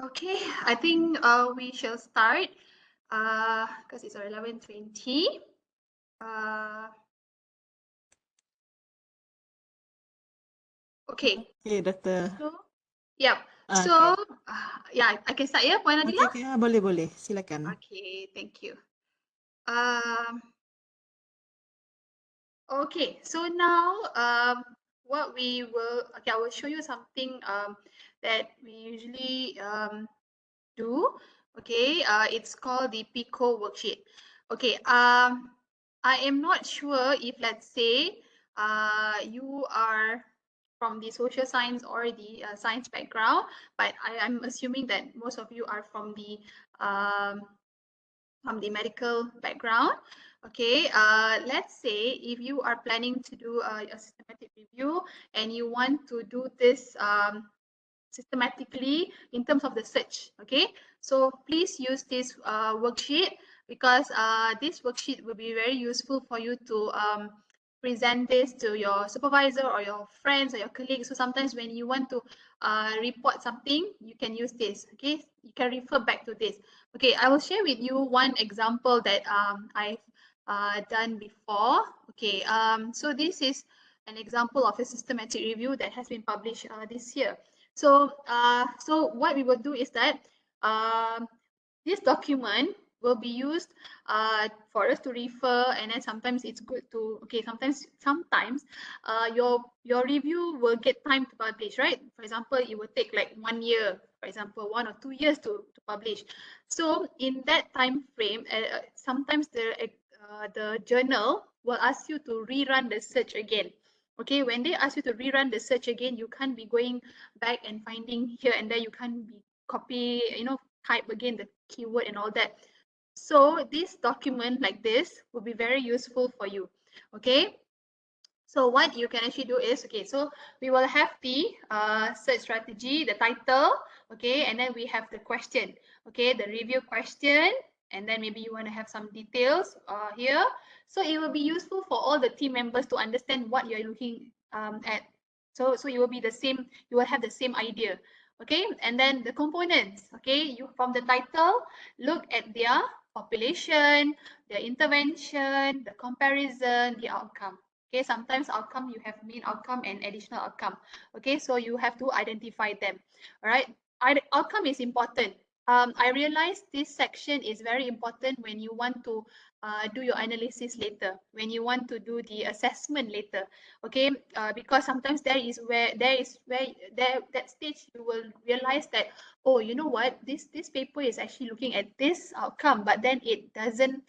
Okay, I think we shall start because it's 11:20. Okay, Okay, Dr. so yeah, Ah, so okay. yeah, I can start ya, Puan Okay, Nadila. okay. Boleh. Silakan. Okay, thank you. Okay, so now what we will, okay, I will show you something that we usually do. Okay, it's called the PICO worksheet. Okay, I am not sure if, let's say, you are from the social science or the science background, but I am assuming that most of you are um, from the medical background. Okay, let's say if you are planning to do a systematic review and you want to do this systematically in terms of the search. Okay, so please use this worksheet because this worksheet will be very useful for you to present this to your supervisor or your friends or your colleagues. So sometimes when you want to report something, you can use this. Okay, you can refer back to this. Okay, I will share with you one example that I've done before. Okay, so this is an example of a systematic review that has been published this year. So, so what we will do is that this document will be used for us to refer, and then sometimes it's good to, okay, sometimes your review will get time to publish, right? For example, it will take like 1 year, for example, 1 or 2 years to publish. So in that time frame, sometimes the journal will ask you to rerun the search again. Okay, when they ask you to rerun the search again, you can't be going back and finding here and there. You can't be copy, type again the keyword and all that. So this document like this will be very useful for you. Okay, so what you can actually do is, okay, so we will have the search strategy, the title, okay, and then we have the question, okay, the review question, and then maybe you want to have some details here. So it will be useful for all the team members to understand what you're looking at. So it will be the same, you will have the same idea. Okay, and then the components, okay, you from the title, look at their population, their intervention, the comparison, the outcome. Okay, sometimes outcome you have main outcome and additional outcome. Okay, so you have to identify them. All right, outcome is important. I realize this section is very important when you want to do your analysis later, when you want to do the assessment later. Okay, because sometimes that stage you will realize that, oh, you know what, this paper is actually looking at this outcome, but then it doesn't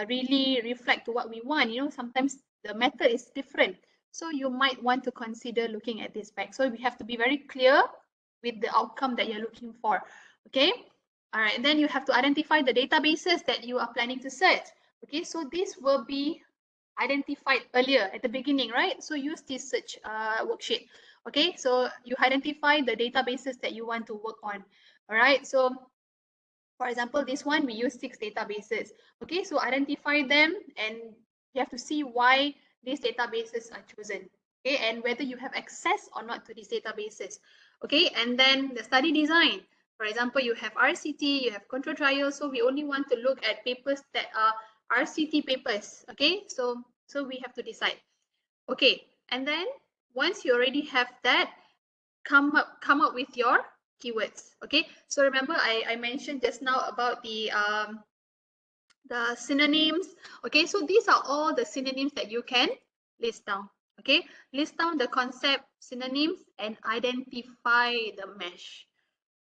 really reflect to what we want. Sometimes the method is different. So you might want to consider looking at this back. So we have to be very clear with the outcome that you're looking for. Okay. All right. And then you have to identify the databases that you are planning to search. Okay. So this will be identified earlier at the beginning, right? So use this search worksheet. Okay. So you identify the databases that you want to work on. All right. So for example, this one, we use 6 databases. Okay, so identify them and you have to see why these databases are chosen. Okay, and whether you have access or not to these databases. Okay, and then the study design. For example, you have RCT, you have control trials. So we only want to look at papers that are RCT papers. Okay, so we have to decide. Okay, and then once you already have that, come up with your keywords. Okay, so remember I mentioned just now about the synonyms. Okay, so these are all the synonyms that you can list down. Okay, list down the concept, synonyms, and identify the mesh.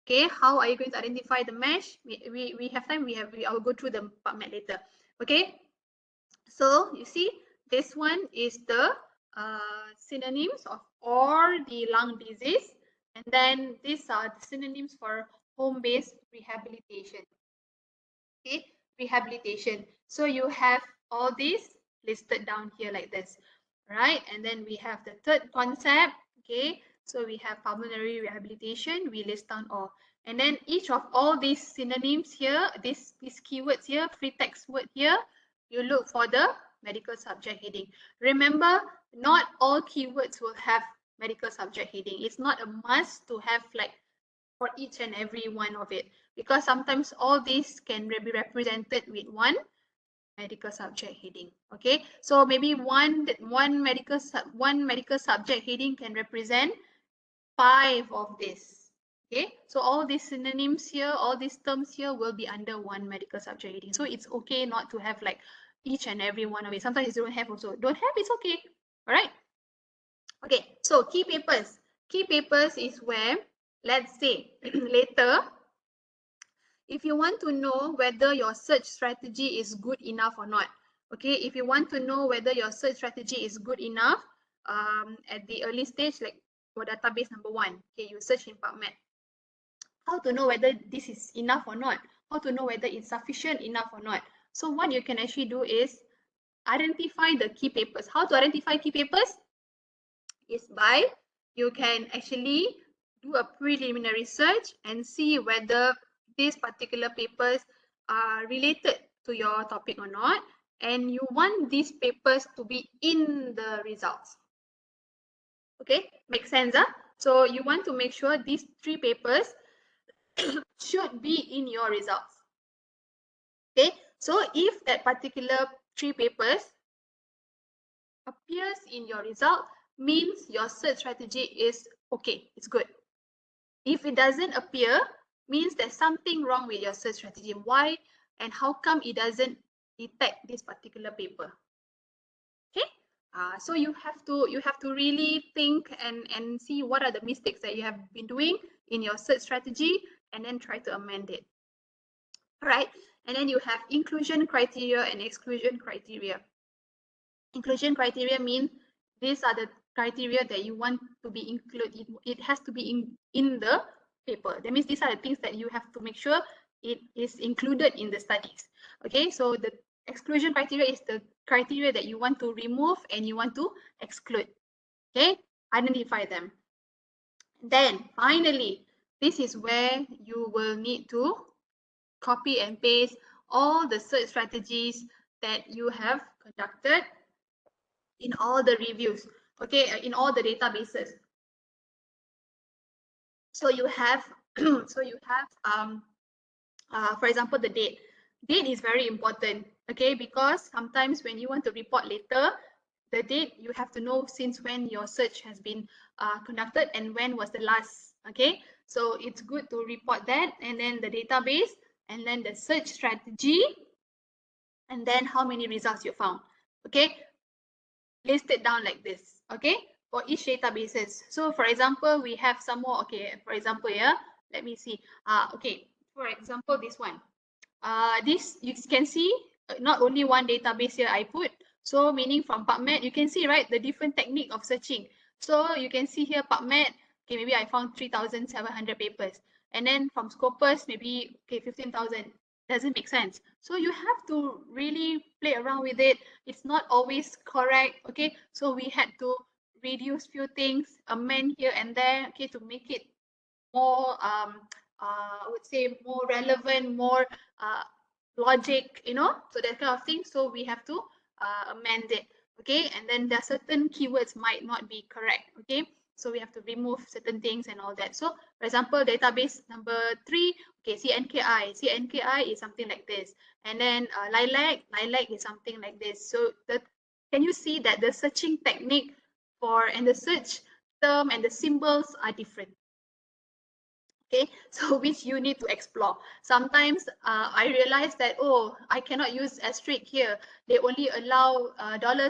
Okay, how are you going to identify the mesh? We have time. I'll go through the PubMed later. Okay, so you see this one is the synonyms of all the lung disease, and then these are the synonyms for home-based rehabilitation. Okay, rehabilitation. So you have all these listed down here like this, right? And then we have the third concept. Okay, so we have pulmonary rehabilitation. We list down all, and then each of all these synonyms here, these keywords here, free text word here, you look for the medical subject heading. Remember, not all keywords will have medical subject heading. It's not a must to have like for each and every one of it, because sometimes all these can be represented with one medical subject heading. Okay, so maybe one medical subject heading can represent 5 of this. Okay, so all these synonyms here, all these terms here will be under one medical subject heading. So it's okay not to have like each and every one of it. Sometimes you don't have also. Don't have, it's okay. All right. Okay, so key papers. Key papers is where, let's say, later, if you want to know whether your search strategy is good enough or not. Okay, if you want to know whether your search strategy is good enough at the early stage, like for database number 1, okay, you search in PubMed. How to know whether this is enough or not? How to know whether it's sufficient enough or not? So what you can actually do is identify the key papers. How to identify key papers? Is by you can actually do a preliminary search and see whether these particular papers are related to your topic or not, and you want these papers to be in the results. Okay, makes sense, huh? So you want to make sure these 3 papers should be in your results. Okay, so if that particular 3 papers appears in your result, means your search strategy is okay, it's good. If it doesn't appear, means there's something wrong with your search strategy. Why and how come it doesn't detect this particular paper? Okay, so you have to really think and see what are the mistakes that you have been doing in your search strategy, and then try to amend it. All right, and then you have inclusion criteria and exclusion criteria. Inclusion criteria mean these are the criteria that you want to be included. It has to be in the paper. That means these are the things that you have to make sure it is included in the studies. Okay, so the exclusion criteria is the criteria that you want to remove and you want to exclude. Okay, identify them. Then finally, this is where you will need to copy and paste all the search strategies that you have conducted in all the reviews, okay, in all the databases. So you have, for example, the date. Date is very important, okay, because sometimes when you want to report later, the date you have to know since when your search has been conducted and when was the last, okay. So it's good to report that, and then the database, and then the search strategy, and then how many results you found, okay. List it down like this, okay, for each databases. So for example, we have some more, okay, for example, yeah, let me see. Okay, for example, this one. This you can see not only one database here I put. So meaning from PubMed, you can see, right, the different technique of searching. So you can see here PubMed, okay, maybe I found 3,700 papers. And then from Scopus, maybe, okay, 15,000. Doesn't make sense. So you have to really play around with it. It's not always correct, okay? So we had to reduce few things, amend here and there, okay, to make it more, I would say more relevant, more logic, you know, so that kind of thing. So we have to amend it, okay? And then there are certain keywords might not be correct, okay? So we have to remove certain things and all that. So for example, database number 3, okay, CNKI is something like this. And then lilac is something like this. So can you see that the searching technique and the search term and the symbols are different? Okay, so which you need to explore. Sometimes I realized that, oh, I cannot use asterisk here. They only allow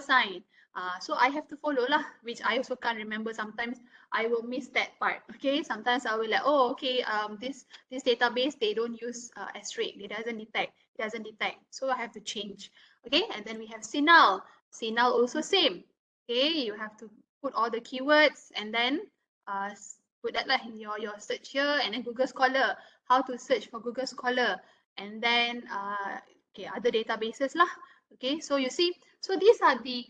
$sign. So I have to follow lah, which I also can't remember. Sometimes I will miss that part. Okay, sometimes I will like, oh, okay, this database, they don't use asterisk. It doesn't detect. So I have to change. Okay, and then we have CINAHL. CINAHL also same. Okay, you have to put all the keywords and then put that lah in your search here, and then Google Scholar, how to search for Google Scholar, and then okay, other databases lah. Okay, so you see, so these are the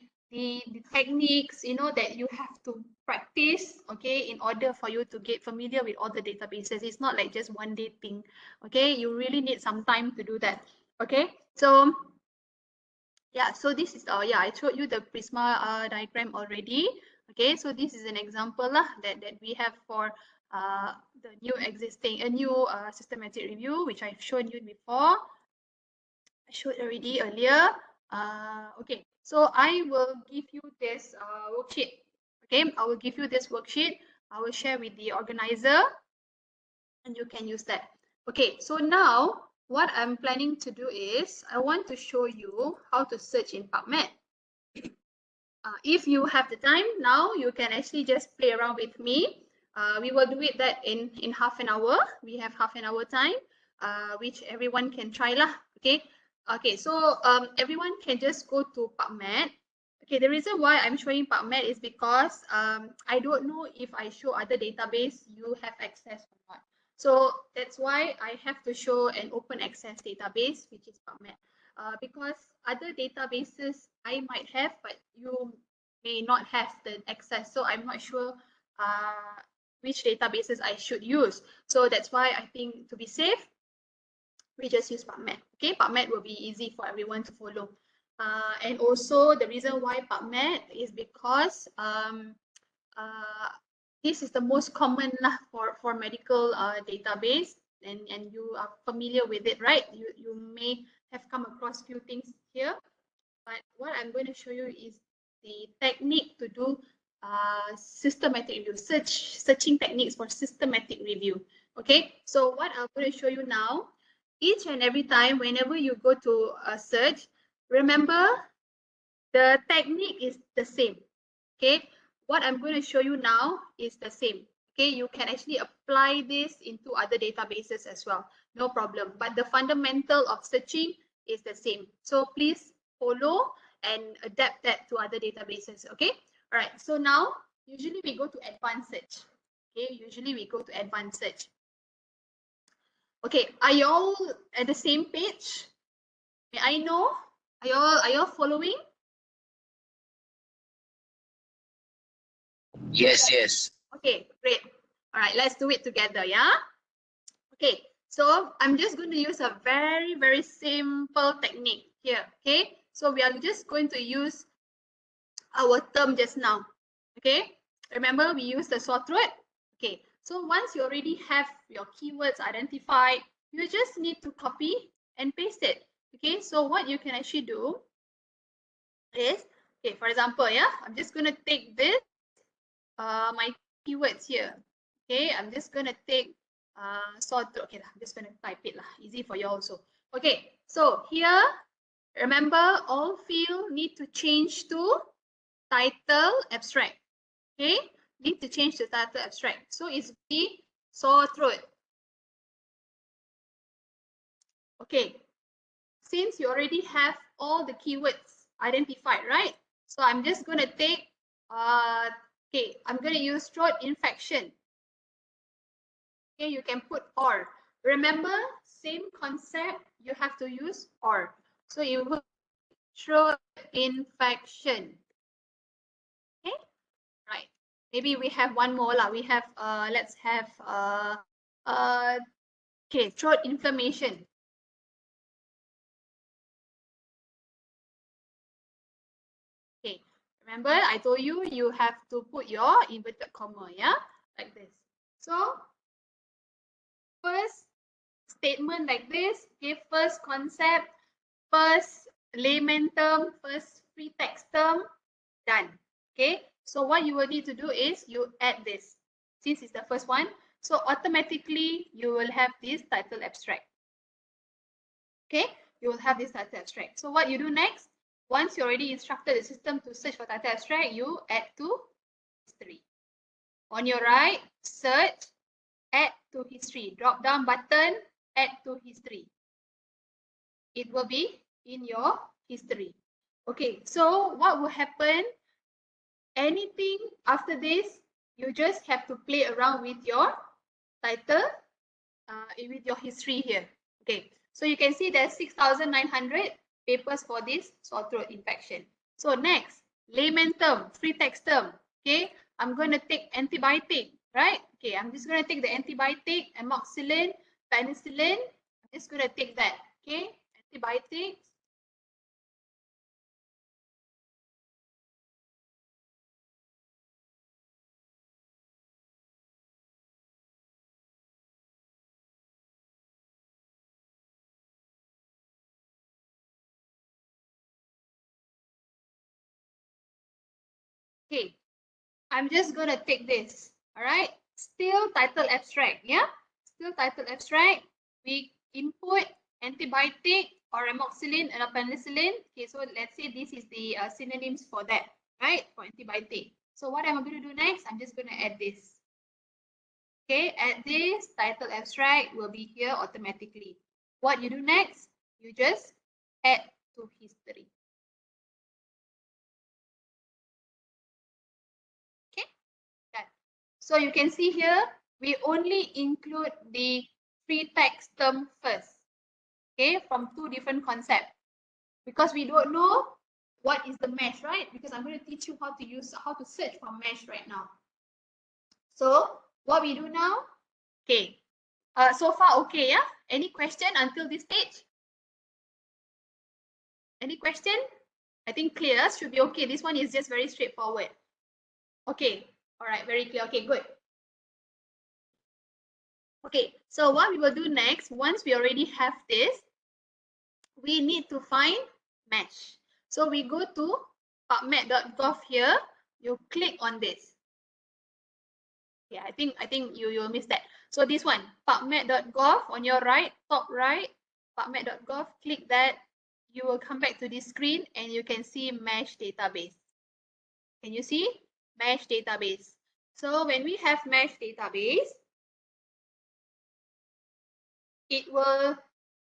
techniques, you know, that you have to practice, okay, in order for you to get familiar with all the databases. It's not like just one day thing, okay. You really need some time to do that, okay. So yeah, so this is yeah, I showed you the Prisma diagram already. Okay, so this is an example lah that we have for the new systematic review, which I've shown you before. I showed already earlier. Okay, so I will give you this worksheet. Okay, I will give you this worksheet. I will share with the organizer and you can use that. Okay, so now what I'm planning to do is I want to show you how to search in PubMed. If you have the time now, you can actually just play around with me. We will do it that in half an hour. We have half an hour time, which everyone can try lah. Okay. Okay. So everyone can just go to PubMed. Okay. The reason why I'm showing PubMed is because I don't know if I show other database you have access or not. So that's why I have to show an open access database, which is PubMed. Because other databases I might have, but you may not have the access. So I'm not sure which databases I should use. So that's why I think to be safe, we just use PubMed. Okay, PubMed will be easy for everyone to follow. And also the reason why PubMed is because this is the most common for medical database, and you are familiar with it, right? You may have come across few things here, but what I'm going to show you is the technique to do systematic review, searching techniques for systematic review. Okay, so what I'm going to show you now, each and every time whenever you go to a search, remember the technique is the same. Okay, what I'm going to show you now is the same. Okay, you can actually apply this into other databases as well, no problem. But the fundamental of searching is the same. So please follow and adapt that to other databases. Okay, all right. So now usually we go to advanced search. Okay, usually we go to advanced search. Okay, are you all at the same page? May I know? Are you all following? Yes, yes. Okay, great. All right, let's do it together, yeah? Okay, so I'm just going to use a very, very simple technique here, okay? So we are just going to use our term just now, okay? Remember, we use the sore throat. Okay, so once you already have your keywords identified, you just need to copy and paste it, okay? So what you can actually do is, okay, for example, yeah, I'm just going to take this, my keywords here. Okay, I'm just gonna take sore throat. Okay, I'm just gonna type it lah. Easy for you also. Okay, so here, remember all field need to change to title abstract. Okay, need to change to title abstract. So it's the sore throat. Okay, since you already have all the keywords identified, right? So I'm just gonna take okay, I'm gonna use throat infection. Okay, you can put or. Remember, same concept, you have to use or. So you will throat infection. Okay, right. Maybe we have one more lah. We have let's have okay, throat inflammation. Okay, remember I told you you have to put your inverted comma, yeah, like this. So first statement like this, okay, first concept, first layman term, first free text term, done. Okay, so what you will need to do is you add this, since it's the first one, so automatically you will have this title abstract. Okay, you will have this title abstract. So what you do next, once you already instructed the system to search for title abstract, you add to history. On your right, search, add to history, drop down button, add to history. It will be in your history. Okay, so what will happen? Anything after this, you just have to play around with your title, with your history here. Okay, so you can see there's 6,900 papers for this sore throat infection. So next, layman term, free text term. Okay, I'm going to take antibiotic, right? Okay, I'm just going to take the antibiotic, amoxicillin, penicillin. I'm just going to take that. Okay, antibiotics. Okay, I'm just gonna take this. All right, still title abstract. Yeah, still title abstract. We input antibiotic or amoxicillin and penicillin. Okay, so let's say this is the synonyms for that, right? For antibiotic. So what am I going to do next? I'm just going to add this. Okay, add this. Title abstract will be here automatically. What you do next? You just add to history. Okay, done. So you can see here, we only include the free text term first. Okay, from two different concepts. Because we don't know what is the mesh, right? Because I'm going to teach you how to search for mesh right now. So what we do now, okay. So far, okay, yeah? Any question until this stage? Any question? I think clear, should be okay. This one is just very straightforward. Okay, all right, very clear. Okay, good. Okay, so what we will do next, once we already have this, we need to find mesh. So we go to pubmed.gov here, you click on this. Yeah, I think you'll miss that. So this one, pubmed.gov on your right, top right, pubmed.gov, click that. You will come back to this screen and you can see mesh database. Can you see? Mesh database. So when we have mesh database, it will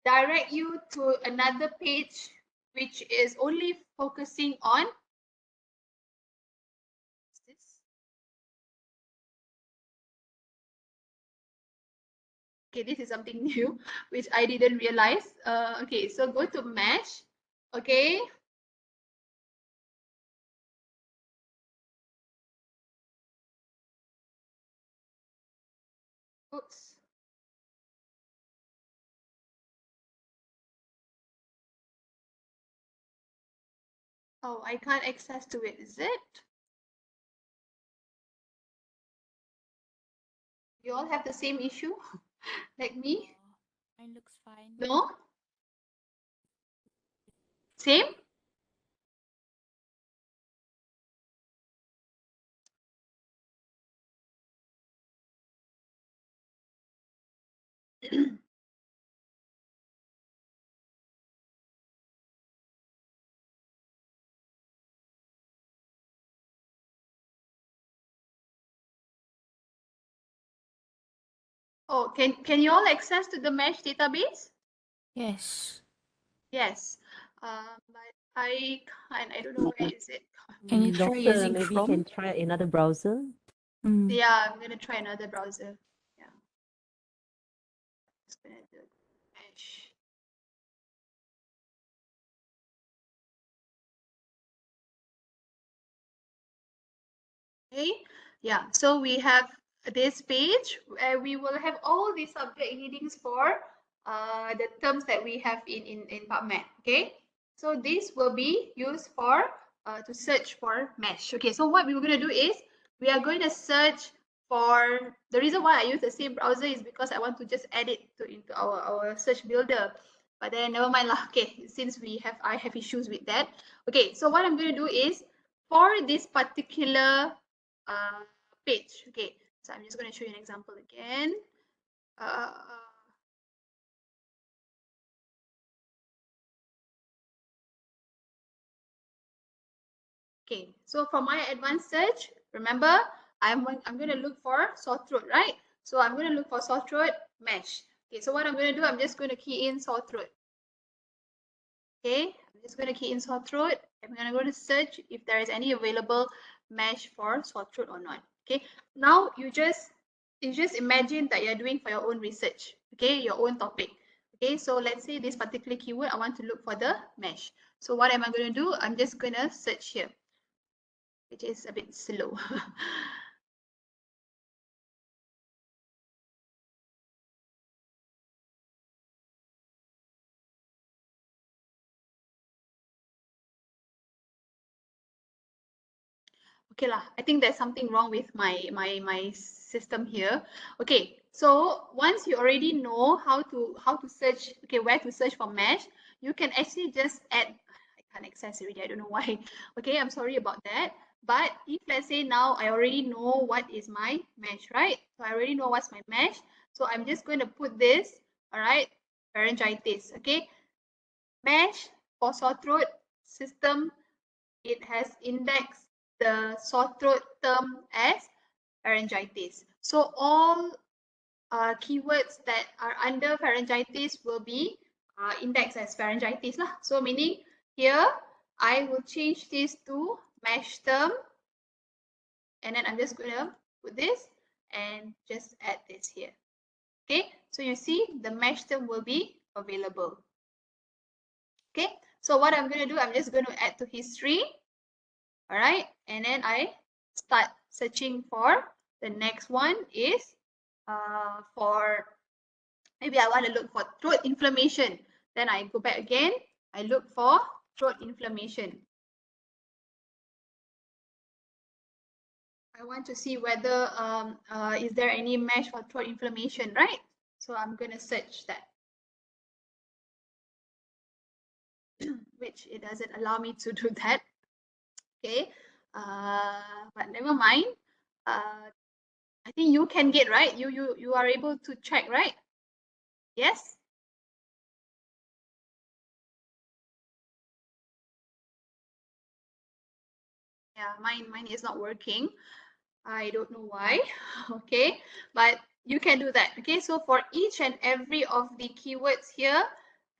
direct you to another page which is only focusing on this. Okay, this is something new which I didn't realize. Okay, so go to mesh. Okay. Oops. Oh, I can't access to it, is it? You all have the same issue like me? Mine looks fine. No? Same? Oh, can you all access to the mesh database? Yes. Yes. But I can't. I don't know where is it. Can you try Doctor, using maybe you Chrome? can try another browser. Yeah, I'm gonna try another browser. Yeah. Just gonna do mesh. Okay. Yeah. So we have this page where we will have all the subject headings for the terms that we have in PubMed. Okay. So this will be used for to search for mesh. Okay. So what we were gonna do is we are going to search for the reason why I use the same browser is because I want to just add it into our search builder. But then never mind lah. Okay, since I have issues with that. Okay, so what I'm going to do is for this particular page. Okay, so I'm just going to show you an example again. Okay, so for my advanced search, remember I'm going to look for sore throat, right? So I'm going to look for sore throat mesh. Okay, so what I'm going to do, I'm just going to key in sore throat. Okay, I'm just going to key in sore throat. I'm going to go to search if there is any available mesh for sore throat or not. Okay, now you just imagine that you're doing for your own research. Okay, your own topic. Okay, so let's say this particular keyword, I want to look for the mesh. So what am I going to do? I'm just going to search here, which is a bit slow. Okay lah, I think there's something wrong with my system here. Okay, so once you already know how to search, okay, where to search for mesh, you can actually just add. I can't access already. I don't know why. Okay, I'm sorry about that. But if let's say now I already know what is my mesh, right? So I already know what's my mesh. So I'm just going to put this, all right, pharyngitis, okay? Mesh for sore throat system, it has indexed the sore throat term as pharyngitis. So all keywords that are under pharyngitis will be indexed as pharyngitis lah. So meaning here I will change this to mesh term, and then I'm just going to put this and just add this here. Okay, so you see the mesh term will be available. Okay, so what I'm going to do, I'm just going to add to history. All right, and then I start searching for the next one is for, maybe I want to look for throat inflammation. Then I go back again, I look for throat inflammation. I want to see whether is there any mesh for throat inflammation, right? So I'm going to search that, which it doesn't allow me to do that. Okay, but never mind. I think you can get, right? You are able to check, right? Yes. Yeah, mine is not working. I don't know why. Okay, but you can do that. Okay, so for each and every of the keywords here,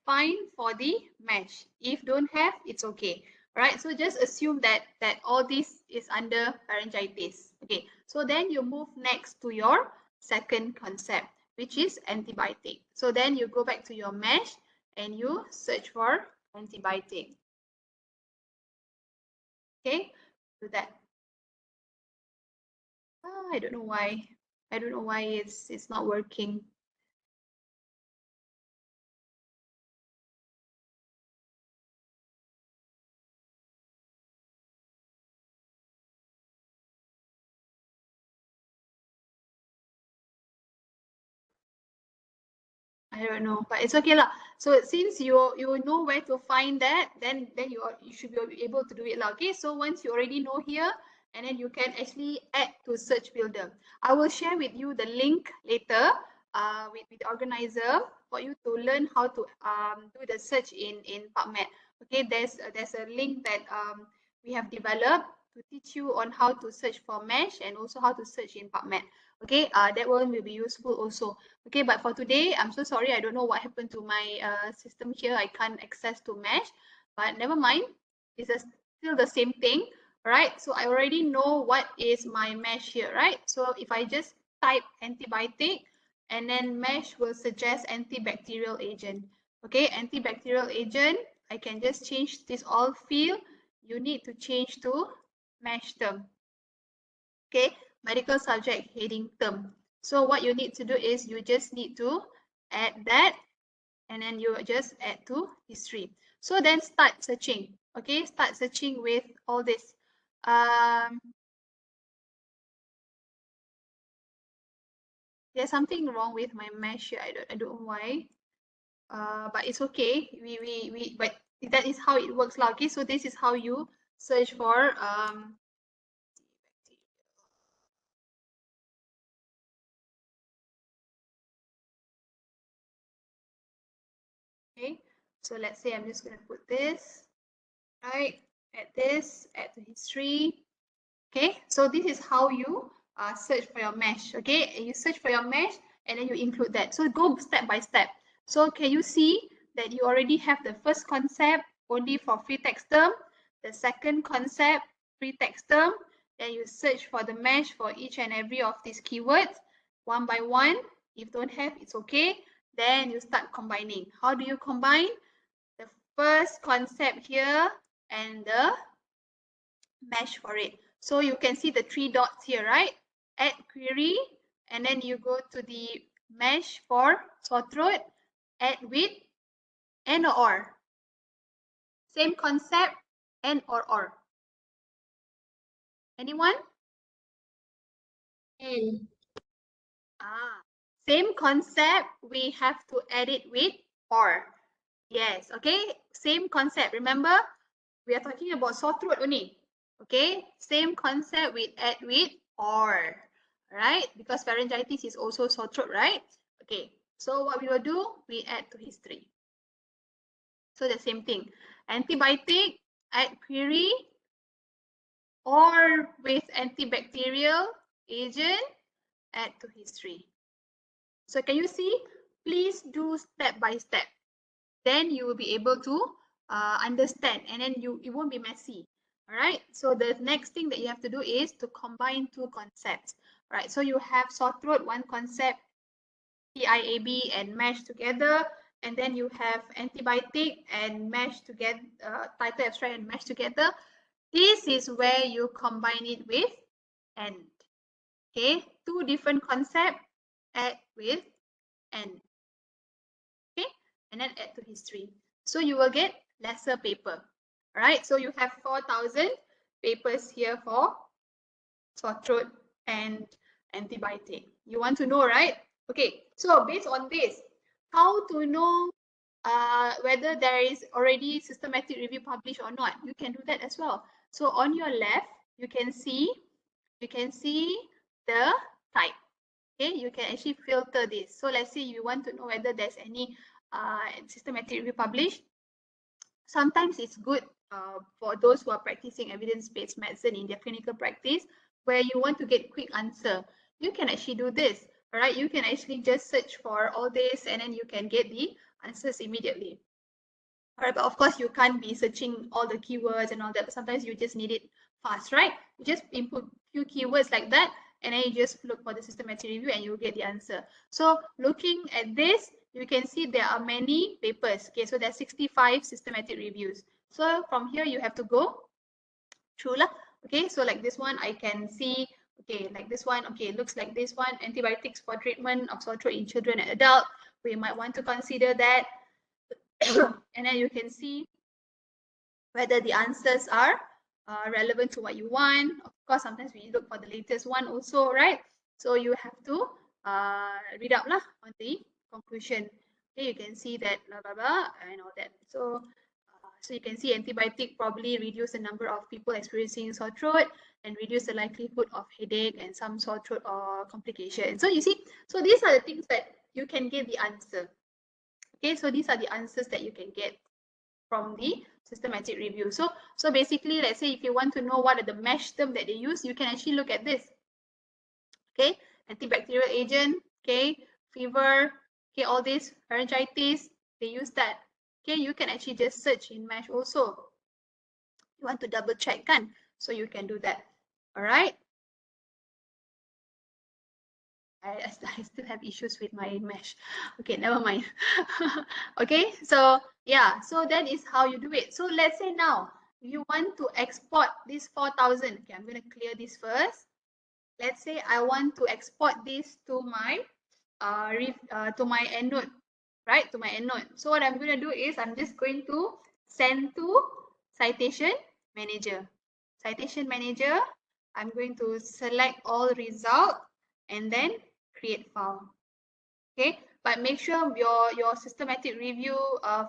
find for the mesh. If don't have, it's okay. Right, so just assume that all this is under pharyngitis. Okay, so then you move next to your second concept, which is antibiotic. So then you go back to your mesh and you search for antibiotic. Okay, do that. I don't know why. I don't know why it's not working. I don't know, but it's okay lah. So since you know where to find that, then you should be able to do it lah. Okay, so once you already know here, and then you can actually add to search builder. I will share with you the link later with the organizer for you to learn how to do the search in PubMed. Okay, there's a link that we have developed to teach you on how to search for mesh and also how to search in PubMed. Okay, that one will be useful also. Okay, but for today, I'm so sorry. I don't know what happened to my system here. I can't access to mesh, but never mind. It's still the same thing, right? So I already know what is my mesh here, right? So if I just type antibiotic, and then mesh will suggest antibacterial agent. Okay, antibacterial agent, I can just change this all field. You need to change to mesh term. Okay, medical subject heading term. So what you need to do is you just need to add that, and then you just add to history. So then start searching. Okay, start searching with all this. There's something wrong with my mesh here. I don't know why. But it's okay. But that is how it works lah. Okay, so this is how you search for okay, so let's say I'm just going to put this, right, add this, add to history. Okay, so this is how you search for your mesh. Okay, and you search for your mesh and then you include that. So go step by step. So can you see that you already have the first concept only for free text term, the second concept free text term, then you search for the mesh for each and every of these keywords one by one. If don't have, it's okay. Then you start combining. How do you combine? The first concept here and the mesh for it. So you can see the 3 dots here, right? Add query, and then you go to the mesh for sore throat, add with and or. Same concept, and or. Anyone? Same concept, we have to add it with or. Yes, okay, same concept. Remember, we are talking about sore throat only. Okay, same concept with add with or, right? Because pharyngitis is also sore throat, right? Okay, so what we will do, we add to history. So the same thing, antibiotic, add query, or with antibacterial agent, add to history. So can you see? Please do step by step. Then you will be able to understand, and then it won't be messy. All right. So the next thing that you have to do is to combine two concepts. All right. So you have sore throat, one concept, PIAB and MASH together, and then you have antibiotic and MASH together, title abstract and MASH together. This is where you combine it with and. Okay, two different concepts, add with and. Okay, and then add to history. So you will get lesser paper. All right, so you have 4,000 papers here for sore throat and antibiotic. You want to know, right? Okay, so based on this, how to know whether there is already systematic review published or not? You can do that as well. So on your left, you can see the type. Okay, you can actually filter this. So let's say you want to know whether there's any systematic review published. Sometimes it's good for those who are practicing evidence-based medicine in their clinical practice, where you want to get quick answer. You can actually do this. All right, you can actually just search for all this, and then you can get the answers immediately. All right, but of course you can't be searching all the keywords and all that. But sometimes you just need it fast, right? You just input few keywords like that, and then you just look for the systematic review and you'll get the answer. So looking at this, you can see there are many papers. Okay, so there's 65 systematic reviews. So from here you have to go through lah. Okay, so like this one I can see, okay, like this one, okay, looks like this one, antibiotics for treatment of sore throat in children and adult. We might want to consider that. And then you can see whether the answers are relevant to what you want. Of course, sometimes we look for the latest one also, right? So you have to read up lah on the conclusion. Okay, you can see that blah blah blah and all that. So so you can see antibiotic probably reduce the number of people experiencing sore throat and reduce the likelihood of headache and some sore throat or complications. So you see, so these are the things that you can get the answer. Okay, so these are the answers that you can get from the systematic review. So basically, let's say if you want to know what are the MASH terms that they use, you can actually look at this. Okay, antibacterial agent, okay, fever, okay, all this, pharyngitis, they use that. Okay, you can actually just search in MASH also. You want to double check, kan? So you can do that. All right. I still have issues with my MASH. Okay, never mind. Okay, so yeah, so that is how you do it. So let's say now you want to export this 4,000. Okay, I'm going to clear this first. Let's say I want to export this to my EndNote, right? To my EndNote. So what I'm going to do is I'm just going to send to Citation Manager. Citation Manager, I'm going to select all result and then create file. Okay, but make sure your systematic review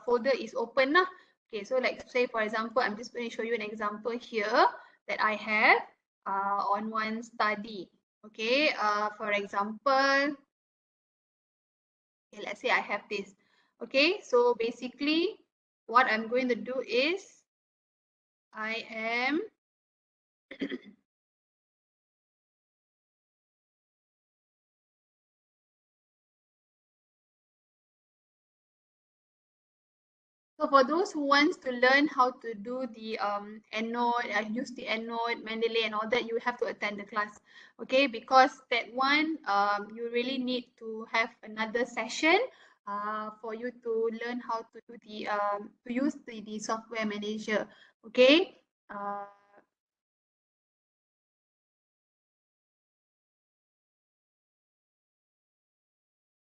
folder is open lah. Okay, so like say for example, I'm just going to show you an example here that I have on one study. Okay, for example, okay, let's say I have this. Okay, so basically what I'm going to do is I am so for those who wants to learn how to do the EndNote, use the EndNote, Mendeley and all that, you have to attend the class, okay? Because that one, you really need to have another session for you to learn how to do the to use the software manager, okay?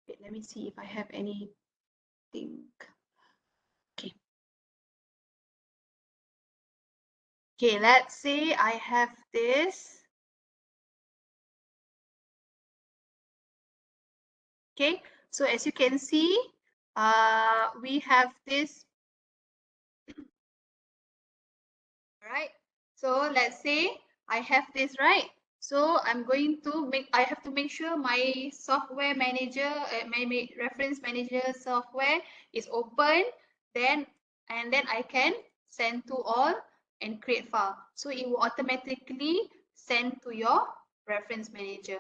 Wait, let me see if I have anything. Okay, let's say I have this. Okay, so as you can see, we have this. All right, So let's say I have this, right? So I have to make sure my software manager, my reference manager software is open, and then I can send to all and create file. So it will automatically send to your reference manager.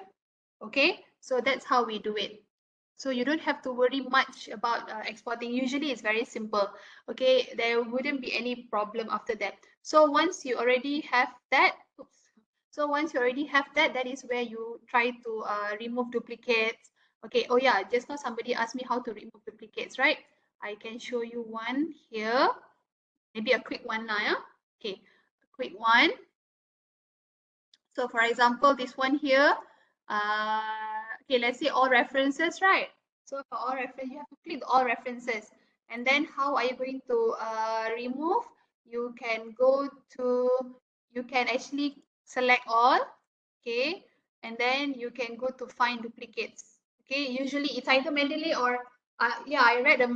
Okay, so that's how we do it. So you don't have to worry much about exporting. Usually it's very simple. Okay, there wouldn't be any problem after that. So once you already have that, that is where you try to remove duplicates. Okay, oh yeah, just now somebody asked me how to remove duplicates, right? I can show you one here. Maybe a quick one now, yeah? Okay, a quick one. So for example, this one here, okay, let's say all references, right? So for all references, you have to click all references. And then how are you going to remove? You can actually select all, okay? And then you can go to find duplicates. Okay, usually it's either Mendeley or, yeah, I read a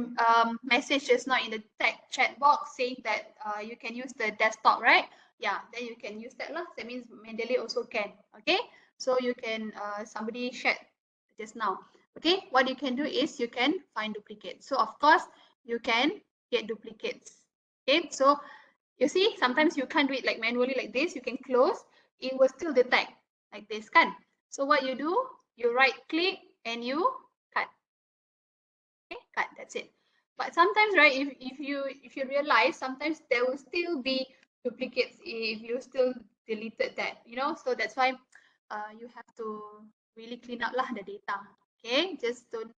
message just now in the chat box saying that you can use the desktop, right? Yeah, then you can use that lah. That means Mendeley also can. Okay, so you can somebody shared just now. Okay, what you can do is you can find duplicates. So of course you can get duplicates. Okay, so you see sometimes you can't do it like manually like this. You can close, it will still detect like this kan. So what you do, you right click and you cut. Okay, cut, that's it. But sometimes, right, if you realize sometimes there will still be duplicates if you still deleted that, you know. So that's why you have to really clean up lah the data. Okay, just don't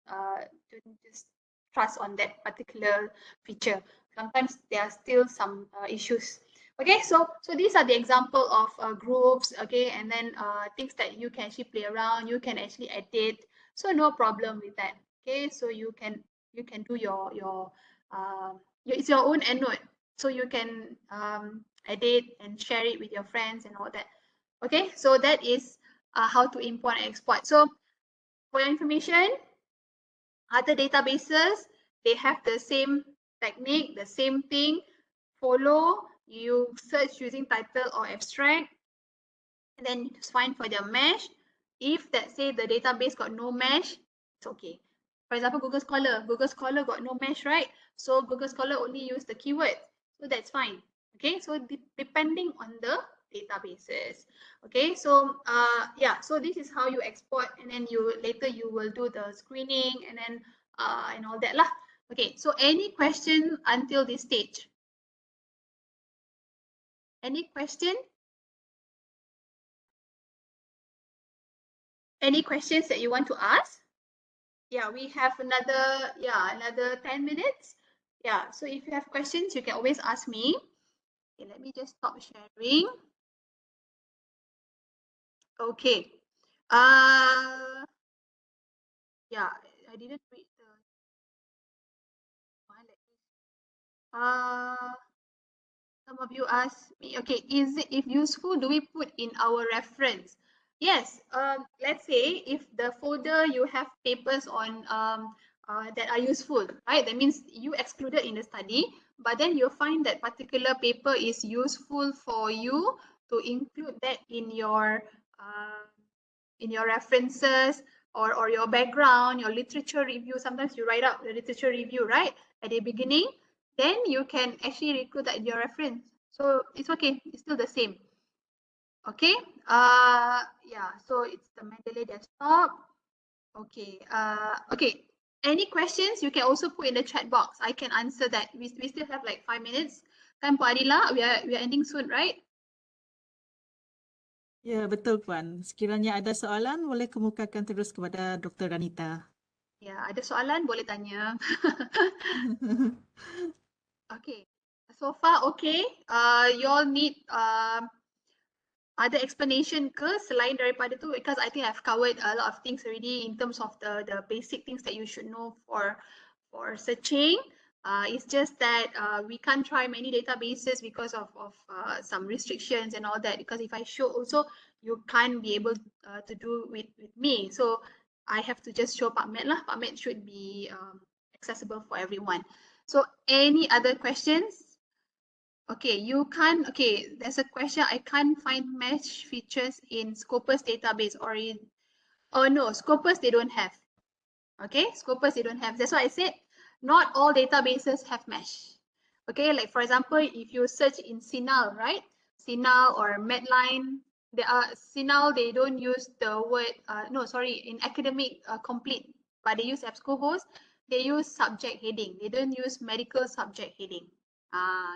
just trust on that particular feature. Sometimes there are still some issues. Okay, so these are the example of groups. Okay, and then things that you can actually play around, you can actually edit. So no problem with that. Okay, so you can do it's your own EndNote, so you can edit and share it with your friends and all that. Okay, so that is how to import and export. So for your information, other databases, they have the same technique, the same thing. Follow, you search using title or abstract, and then find for the mesh. If that say the database got no mesh, it's okay. For example, Google Scholar got no mesh, right? So Google Scholar only use the keyword, so that's fine. Okay, so depending on the databases. Okay, so yeah, so this is how you export, and then later you will do the screening and then and all that lah. Okay, so any question until this stage? Any question? Any questions that you want to ask? Yeah, we have another 10 minutes. Yeah, so if you have questions, you can always ask me. Okay, let me just stop sharing. Okay. Yeah, I didn't read the one. Some of you asked me, okay, is it, if useful, do we put in our reference? Yes, let's say if the folder you have papers on that are useful, right? That means you excluded in the study, but then you'll find that particular paper is useful for you to include that in your references or your background, your literature review. Sometimes you write up the literature review, right, at the beginning. Then you can actually include that in your reference. So it's okay, it's still the same. Okay, yeah, so it's the Mendeley desktop. Okay, okay, any questions you can also put in the chat box. I can answer that. We still have like 5 minutes. Kan Pak Adila, we are ending soon, right? Ya, betul Puan. Sekiranya ada soalan, boleh kemukakan terus kepada Dr. Ranita. Ya, ada soalan boleh tanya. Okay, so far okay. You all need other explanation ke selain daripada tu, because I think I've covered a lot of things already in terms of the basic things that you should know for searching. It's just that we can't try many databases because of some restrictions and all that, because if I show also, you can't be able to do with me. So I have to just show PubMed lah. PubMed should be accessible for everyone. So any other questions? Okay, you can't, okay, there's a question, I can't find mesh features in Scopus database or in, oh no, Scopus they don't have. Okay, Scopus they don't have. That's why I said not all databases have mesh. Okay, like for example, if you search in Sinal, right? Sinal or Medline, Sinal, they don't use the word, no, sorry, in academic complete, but they use EBSCOhost, they use subject heading. They don't use medical subject heading.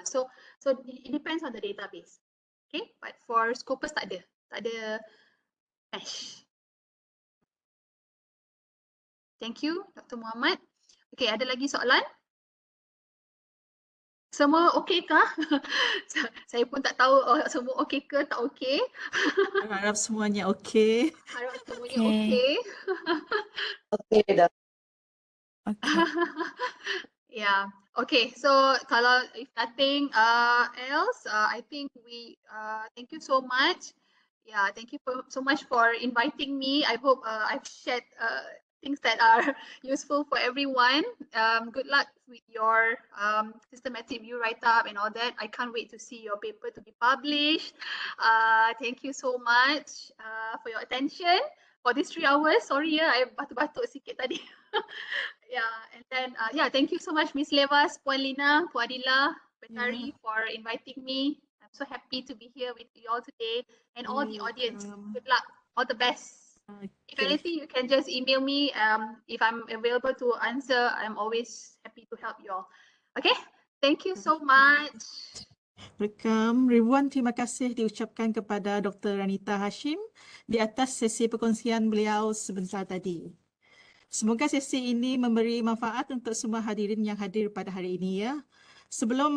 So it depends on the database. Okay, but for Scopus tak ada mesh. Thank you, Dr. Muhammad. Okay, ada lagi soalan? Semua okey kah? Saya pun tak tahu semua okey ke tak okey. Harap semuanya okey. Harap semuanya Okay. okey. Okay, Dok. Okay. Yeah. Okay. So kalau if nothing else, I think we thank you so much. Yeah, thank you so much for inviting me. I hope I've shared things that are useful for everyone. Good luck with your systematic review write-up and all that. I can't wait to see your paper to be published. Thank you so much for your attention for these 3 hours. Sorry ya, I batuk-batuk sikit tadi. Yeah, and then yeah, thank you so much, Miss Levas, Puan Lina, Puan Adila, Betari for inviting me. I'm so happy to be here with you all today and all the audience. Welcome. Good luck, all the best. If Okay. anything, you can just email me. If I'm available to answer, I'm always happy to help you all. Okay, thank you so much. Welcome. Ribuan terima kasih diucapkan kepada Dr. Ranita Hashim di atas sesi perkongsian beliau sebentar tadi. Semoga sesi ini memberi manfaat untuk semua hadirin yang hadir pada hari ini ya. Sebelum